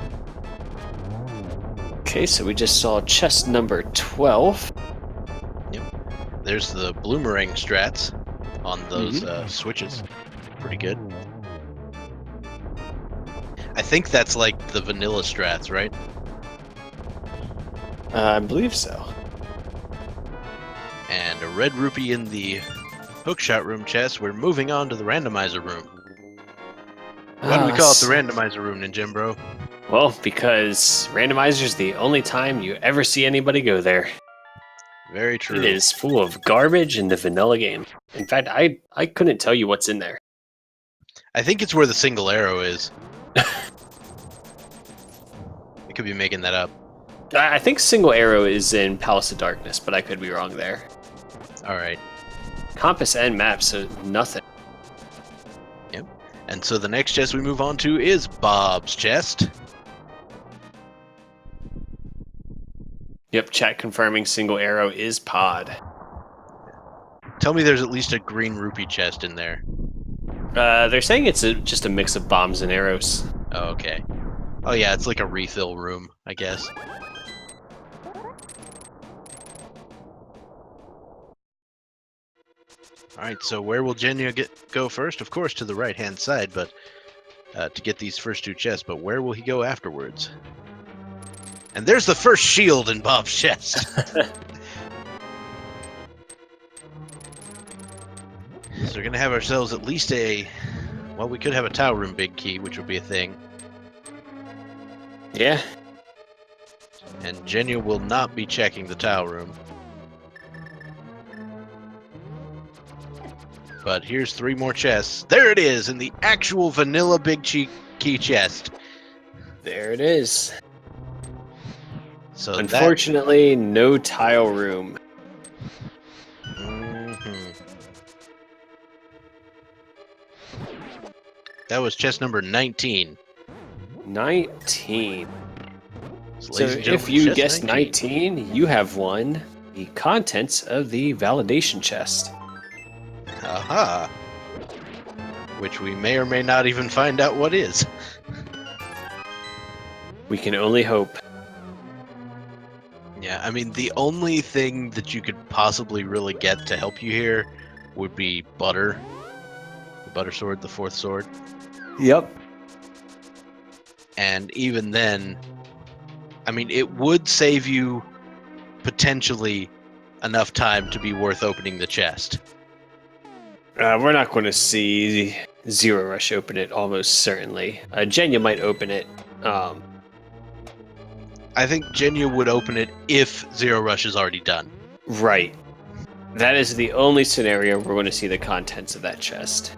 Okay, so we just saw chest number 12. Yep. There's the bloomerang strats on those switches. Pretty good. I think that's like the vanilla strats, right? I believe so. And a red rupee in the hookshot room chest. We're moving on to the randomizer room. Why do we call it the randomizer room, Ninjembro? Well, because randomizer is the only time you ever see anybody go there. Very true. It is full of garbage in the vanilla game. In fact, I couldn't tell you what's in there. I think it's where the single arrow is. could be making that up. I think single arrow is in Palace of Darkness, but I could be wrong there. All right. Compass and map, so nothing. Yep. And so the next chest we move on to is Bob's chest. Yep, chat confirming single arrow is pod. Tell me there's at least a green rupee chest in there. They're saying it's just a mix of bombs and arrows. Oh, okay. Oh yeah, it's like a refill room, I guess. Alright, so where will Jenja go first? Of course, to the right-hand side, but to get these first two chests, but where will he go afterwards? And there's the first shield in Bob's chest. So we're going to have ourselves at least a... Well, we could have a towel room big key, which would be a thing. Yeah. And Jenja will not be checking the towel room. But here's 3 more chests. There it is, in the actual vanilla big key chest. There it is. So unfortunately, no tile room. That was chest number 19. 19. So if you guessed 19, you have won the contents of the validation chest. Aha. Which we may or may not even find out what is. We can only hope. Yeah, I mean, the only thing that you could possibly really get to help you here would be butter. The butter sword, the 4th sword. Yep. And even then, I mean, it would save you potentially enough time to be worth opening the chest. We're not going to see zer0rush open it, almost certainly. Jenja might open it. I think Jenja would open it if zer0rush is already done. Right. That is the only scenario we're going to see the contents of that chest.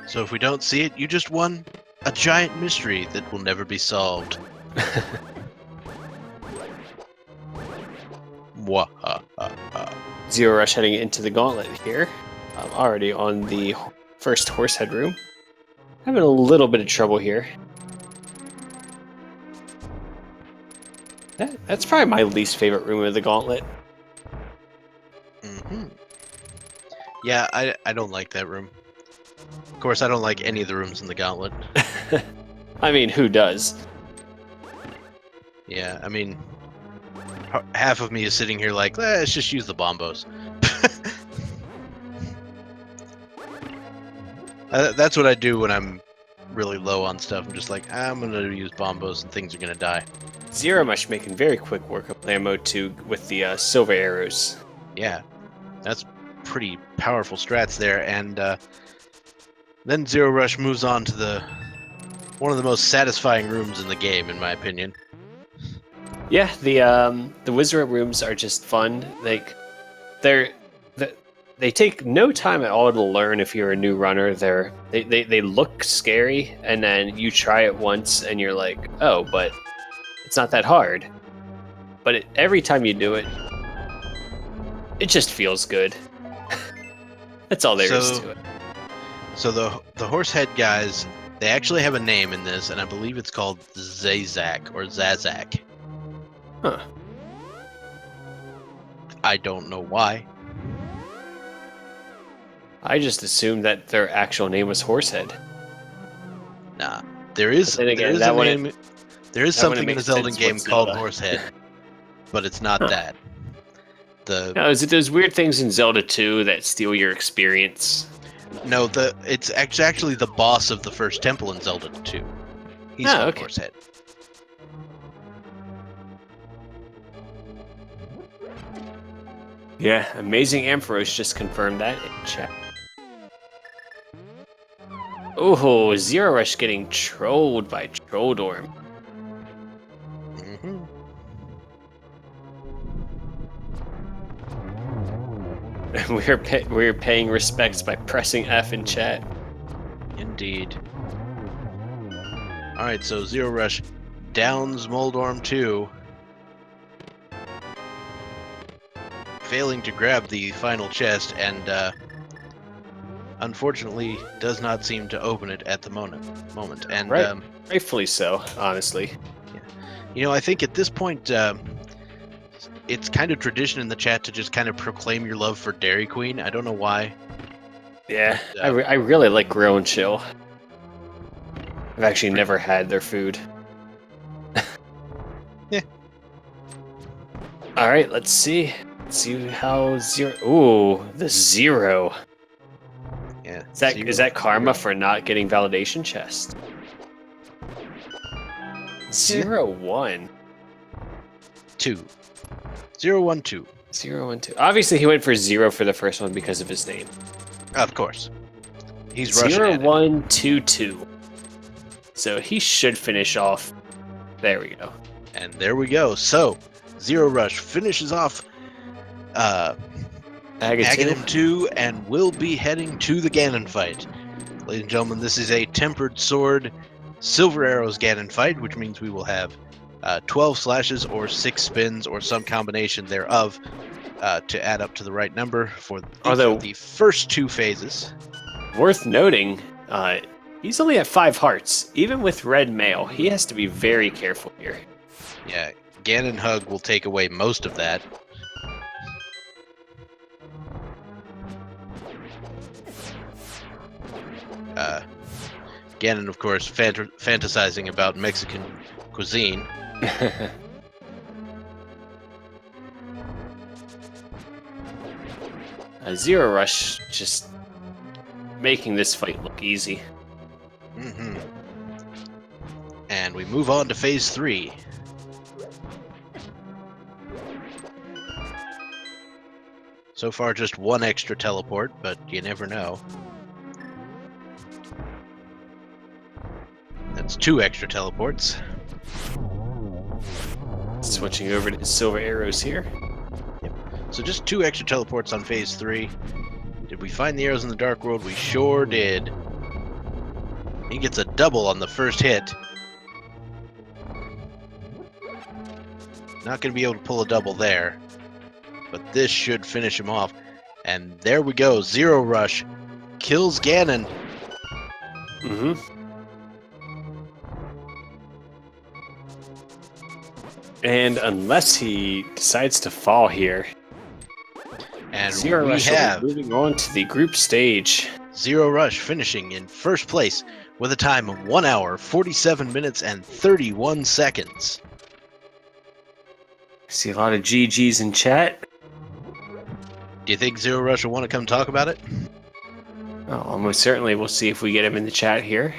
So if we don't see it, you just won a giant mystery that will never be solved. zer0rush heading into the gauntlet here. I'm already on the first horsehead room. Having a little bit of trouble here. That's probably my least favorite room of the gauntlet. Mm-hmm. Yeah, I don't like that room. Of course, I don't like any of the rooms in the gauntlet. I mean, who does? Yeah, I mean, half of me is sitting here like, let's just use the bombos. That's what I do when I'm really low on stuff. I'm just like, I'm going to use bombos and things are going to die. zer0rush making very quick work of plan mode 2 with the silver arrows. Yeah, that's pretty powerful strats there. And then zer0rush moves on to one of the most satisfying rooms in the game, in my opinion. Yeah, the wizard rooms are just fun. Like, they take no time at all to learn if you're a new runner. They look scary, and then you try it once, and you're like, oh, but it's not that hard. But every time you do it, it just feels good. That's all there is to it. So the horsehead guys, they actually have a name in this, and I believe it's called Zazak or Zazak. Huh. I don't know why. I just assumed that their actual name was Horsehead. Nah, there is something in a Zelda game called Horsehead, but it's not that. No, is it those weird things in Zelda 2 that steal your experience? No, it's actually the boss of the first temple in Zelda 2. He's called Horsehead. Yeah, Amazing Ampharos just confirmed that in chat. Oh, zer0rush getting trolled by Trolldorm. Mm-hmm. We're paying respects by pressing F in chat. Indeed. All right, so zer0rush downs Moldorm 2, failing to grab the final chest, and unfortunately does not seem to open it at the moment. And Right. Rightfully so, honestly. you know, I think at this point, it's kind of tradition in the chat to just kind of proclaim your love for Dairy Queen. I don't know why. Yeah, But, I really like Grow and Chill. I've actually never had their food. Yeah. All right, let's see. Let's see how zero. Ooh, the zero. Yeah. Is that karma for not getting validation chest? 0-1. 2. 0-1-2. 0-1-2. Obviously, he went for 0 for the first one because of his name. Of course. He's Russian. 0-1-2-2. So he should finish off. There we go. And there we go. So, zer0rush finishes off Aghanim 2 and will be heading to the Ganon fight. Ladies and gentlemen, this is a Tempered Sword Silver Arrows Ganon fight, which means we will have 12 slashes or 6 spins or some combination thereof to add up to the right number for the first 2 phases. Worth noting, he's only at 5 hearts. Even with red mail, he has to be very careful here. Yeah, Ganon Hug will take away most of that. Ganon, of course, fantasizing about Mexican cuisine. zer0rush just making this fight look easy. Mm-hmm. And we move on to phase 3. So far, just 1 extra teleport, but you never know. That's 2 extra teleports. Switching over to his silver arrows here. Yep. So just 2 extra teleports on phase 3. Did we find the arrows in the Dark World? We sure did. He gets a double on the first hit. Not going to be able to pull a double there. But this should finish him off. And there we go. zer0rush kills Ganon. Mm-hmm. And unless he decides to fall here, and zer0rush we have moving on to the group stage. zer0rush finishing in first place with a time of 1 hour, 47 minutes, and 31 seconds. I see a lot of GGs in chat. Do you think zer0rush will want to come talk about it? Oh, almost certainly. We'll see if we get him in the chat here.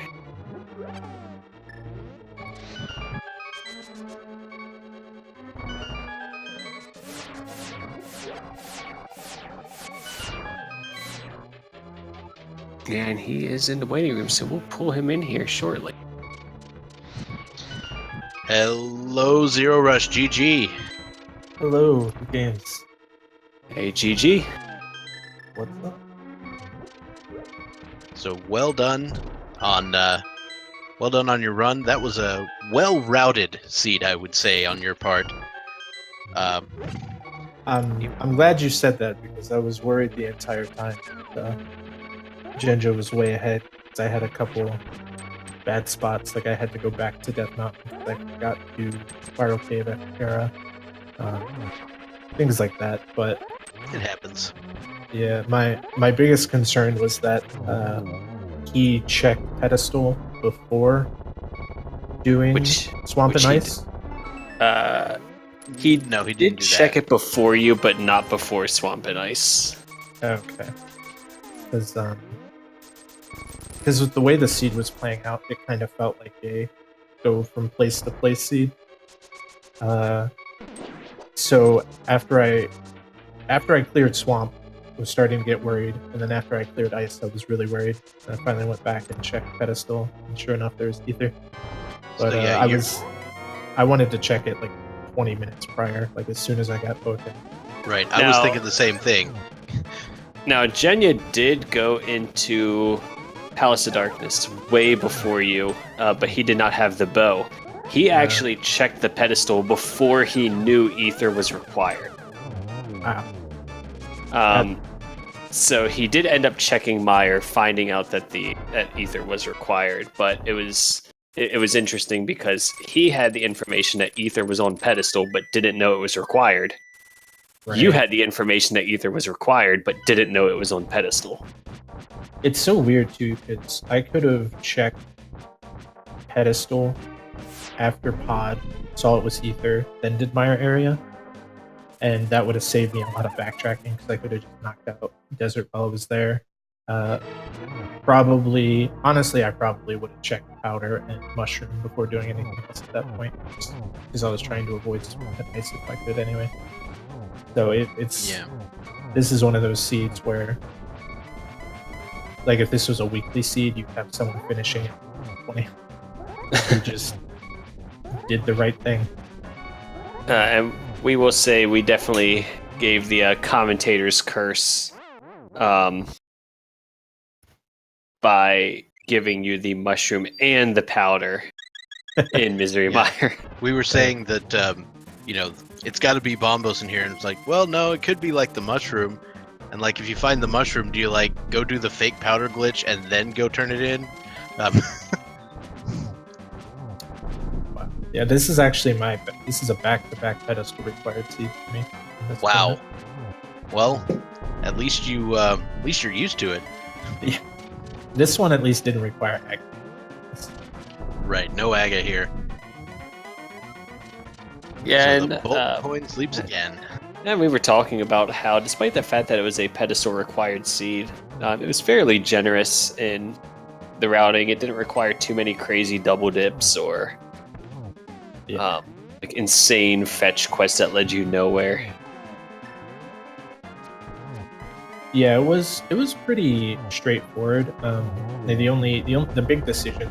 And he is in the waiting room, so we'll pull him in here shortly. Hello, zer0rush. GG. Hello, games. Hey, GG. What's up? So well done on your run. That was a well-routed seed, I would say, on your part. I'm glad you said that because I was worried the entire time. Jenja was way ahead because I had a couple bad spots. Like I had to go back to Death Mountain because I got to Spiral Cave era. Things like that. But It happens. yeah, my biggest concern was that he checked pedestal before doing Swamp and Ice. He No, he did didn't do check that. it before you, but not before Swamp and Ice. Okay. Because with the way the seed was playing out, it kind of felt like a go from place to place seed. So after I cleared Swamp, I was starting to get worried, and then after I cleared Ice, I was really worried. And I finally went back and checked pedestal, and sure enough, there was Ether. But So, yeah, I wanted to check it like 20 minutes prior, like as soon as I got Pokken. Right. I was thinking the same thing. Now, Jenya did go into Palace of Darkness way before you, but he did not have the bow. He actually checked the pedestal before he knew ether was required. Wow. So he did end up checking Meyer, finding out that ether was required, but it was interesting because he had the information that ether was on pedestal, but didn't know it was required. Right. You had the information that ether was required, but didn't know it was on pedestal. It's so weird too, because I could have checked pedestal after pod, saw it was ether, then did Meyer area, and that would have saved me a lot of backtracking because I could have just knocked out desert while I was there. Honestly, I probably would have checked powder and mushroom before doing anything else at that point, because I was trying to avoid ice if I could anyway. So this is one of those seeds where, like, if this was a weekly seed, you'd have someone finishing at 20 who just did the right thing. And we will say we definitely gave the commentator's curse by giving you the mushroom and the powder in Misery Mire. We were saying that, it's got to be Bombos in here, and it's like, well, no, it could be like the mushroom. And like, if you find the mushroom, do you like go do the fake powder glitch and then go turn it in? Yeah, this is actually this is a back-to-back pedestal required seed for me. Wow. Well, at least you're used to it. Yeah. This one at least didn't require Aga. Right, no Aga here. Yeah, so and the bolt coin sleeps again. And we were talking about how, despite the fact that it was a pedestal required seed, it was fairly generous in the routing. It didn't require too many crazy double dips or like insane fetch quests that led you nowhere. Yeah, it was pretty straightforward. The big decision,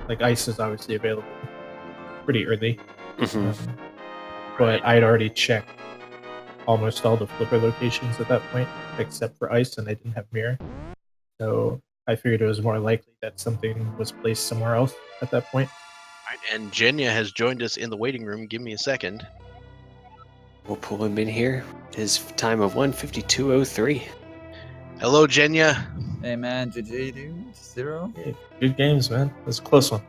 like ice is obviously available pretty early, but I'd already checked almost all the flipper locations at that point, except for ice, and they didn't have mirror. So I figured it was more likely that something was placed somewhere else at that point. Right, and Jenja has joined us in the waiting room. Give me a second. We'll pull him in here. His time of 1:52:03. Hello, Jenja. Hey man, GG dude, Zero. Hey, good games, man. It was a close one.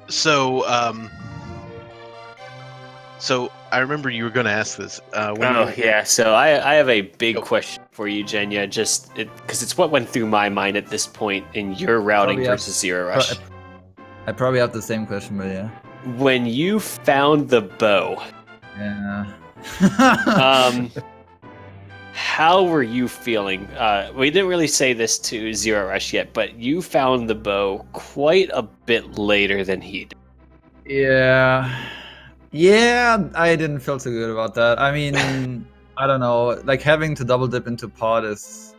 So I remember you were going to ask this. So I have a big question for you, Jenja. Just because it's what went through my mind at this point in your routing versus zer0rush. I probably have the same question, but yeah. When you found the bow, how were you feeling? We didn't really say this to zer0rush yet, but you found the bow quite a bit later than he did. Yeah, I didn't feel too good about that. I mean, I don't know, like having to double dip into pod was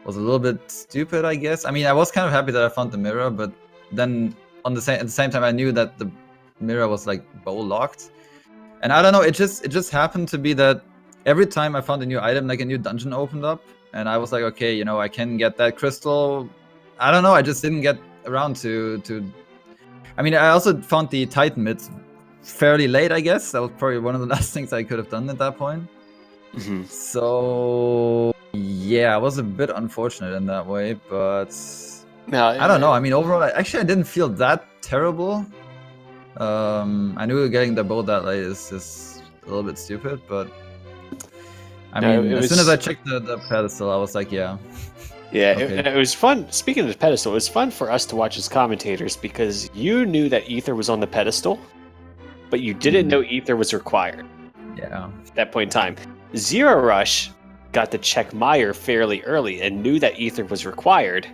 a little bit stupid, I guess. I mean, I was kind of happy that I found the mirror, but then at the same time I knew that the mirror was like bow locked. And I don't know, it just happened to be that every time I found a new item, like a new dungeon opened up, and I was like, okay, I can get that crystal. I don't know, I just didn't get around to I mean, I also found the Titan mids fairly late, I guess. That was probably one of the last things I could have done at that point. So yeah, I was a bit unfortunate in that way, but I don't know. I mean, overall, I didn't feel that terrible. I knew getting the bow that late is just a little bit stupid, but I mean, as soon as I checked the pedestal, I was like, yeah. Yeah, okay. It was fun. Speaking of the pedestal, it was fun for us to watch as commentators because you knew that ether was on the pedestal, but you didn't know ether was required. Yeah. At that point in time, zer0rush got to check Meyer fairly early and knew that ether was required,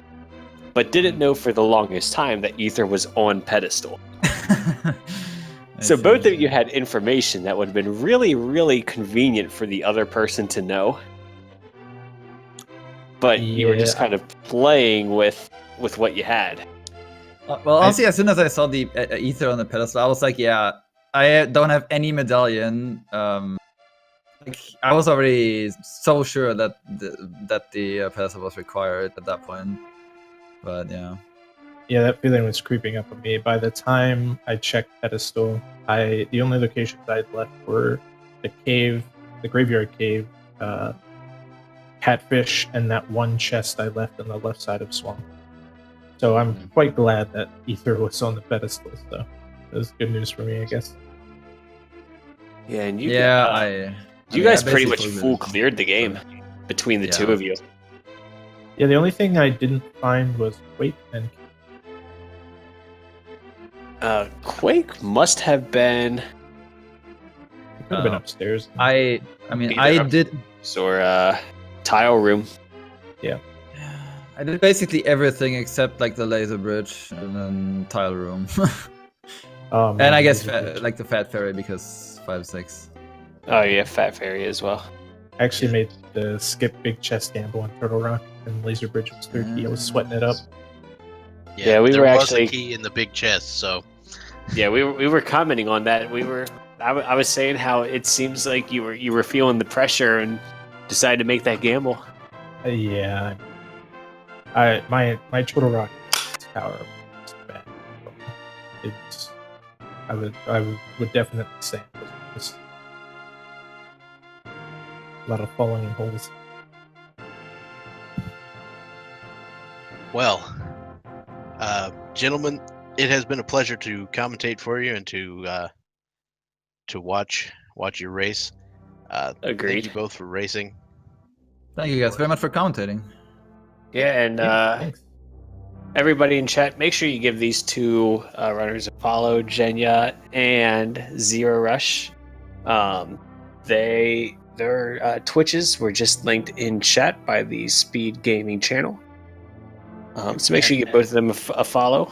but didn't know for the longest time that ether was on pedestal. So both of you had information that would have been really, really convenient for the other person to know. But you were just kind of playing with what you had. Well, honestly, as soon as I saw the ether on the pedestal, I was like, yeah, I don't have any medallion. I was already so sure that the pedestal was required at that point. But yeah. Yeah, that feeling was creeping up on me. By the time I checked pedestal, the only locations I'd left were the cave, the graveyard cave, catfish, and that one chest I left on the left side of swamp. So I'm quite glad that Ether was on the pedestal. So it was good news for me, I guess. Yeah, and you you guys pretty much full cleared the game between the Yeah. two of you. Yeah, the only thing I didn't find was Quake and Quake must have been it could have been upstairs. I mean, Either I up- did. or tile room. I did basically everything except like the laser bridge and then tile room, Man, and I guess Laser Bridge. like the fat fairy because 5-6. Oh yeah, Fat Fairy as well. I actually made the skip big chest gamble on Turtle Rock, and Laser Bridge was third key. I was sweating it up. Yeah, we there were was actually- a key in the big chest, so Yeah, we were commenting on that. I was saying how it seems like you were feeling the pressure and decided to make that gamble. Yeah, my Turtle Rock tower was bad. It's I would definitely say it was a lot of falling in holes. well, gentlemen, it has been a pleasure to commentate for you and to watch your race. Thank Agreed. you both for racing. Thank you guys very much for commentating. Yeah, and Thanks. everybody in chat, make sure you give these two runners a follow, Jenya and zer0rush. Their Twitches were just linked in chat by the Speed Gaming channel. So make sure you give both of them a follow.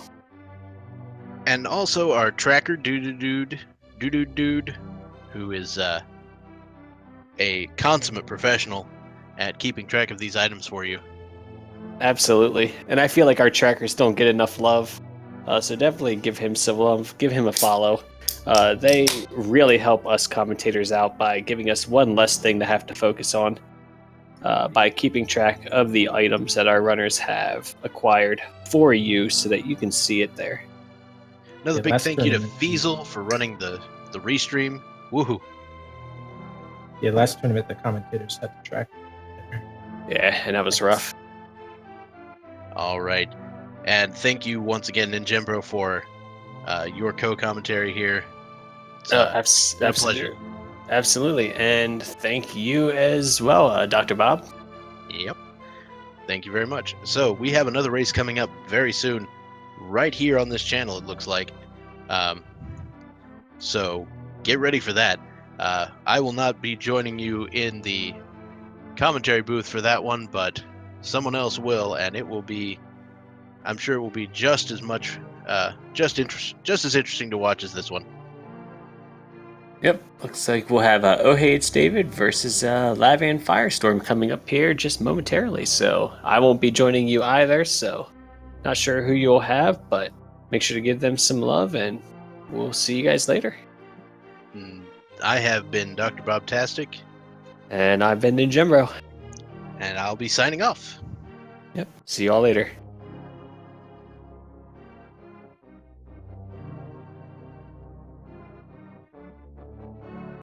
And also our tracker, Dude, who is a consummate professional at keeping track of these items for you. Absolutely. And I feel like our trackers don't get enough love. So definitely give him some love, give him a follow. They really help us commentators out by giving us one less thing to have to focus on. By keeping track of the items that our runners have acquired for you so that you can see it there. Another Yeah, big last thank you to tournament- Feasel for running the restream. Woohoo! Yeah, last tournament the commentators had to track. Yeah, and that was rough. All right, and thank you once again, Ninjembro, for your co-commentary here. It's been a pleasure. Absolutely. And thank you as well, Dr. Bob. Yep. Thank you very much. So we have another race coming up very soon, right here on this channel. It looks like. So get ready for that. I will not be joining you in the commentary booth for that one, but someone else will, and it will be. I'm sure it will be just as much, just as interesting to watch as this one. Yep. Looks like we'll have Oh Hey It's David versus Lavan Firestorm coming up here just momentarily. So I won't be joining you either. So not sure who you'll have, but make sure to give them some love, and we'll see you guys later. I have been Dr. Bobtastic, And I've been Ninjembro. and I'll be signing off. Yep. See you all later.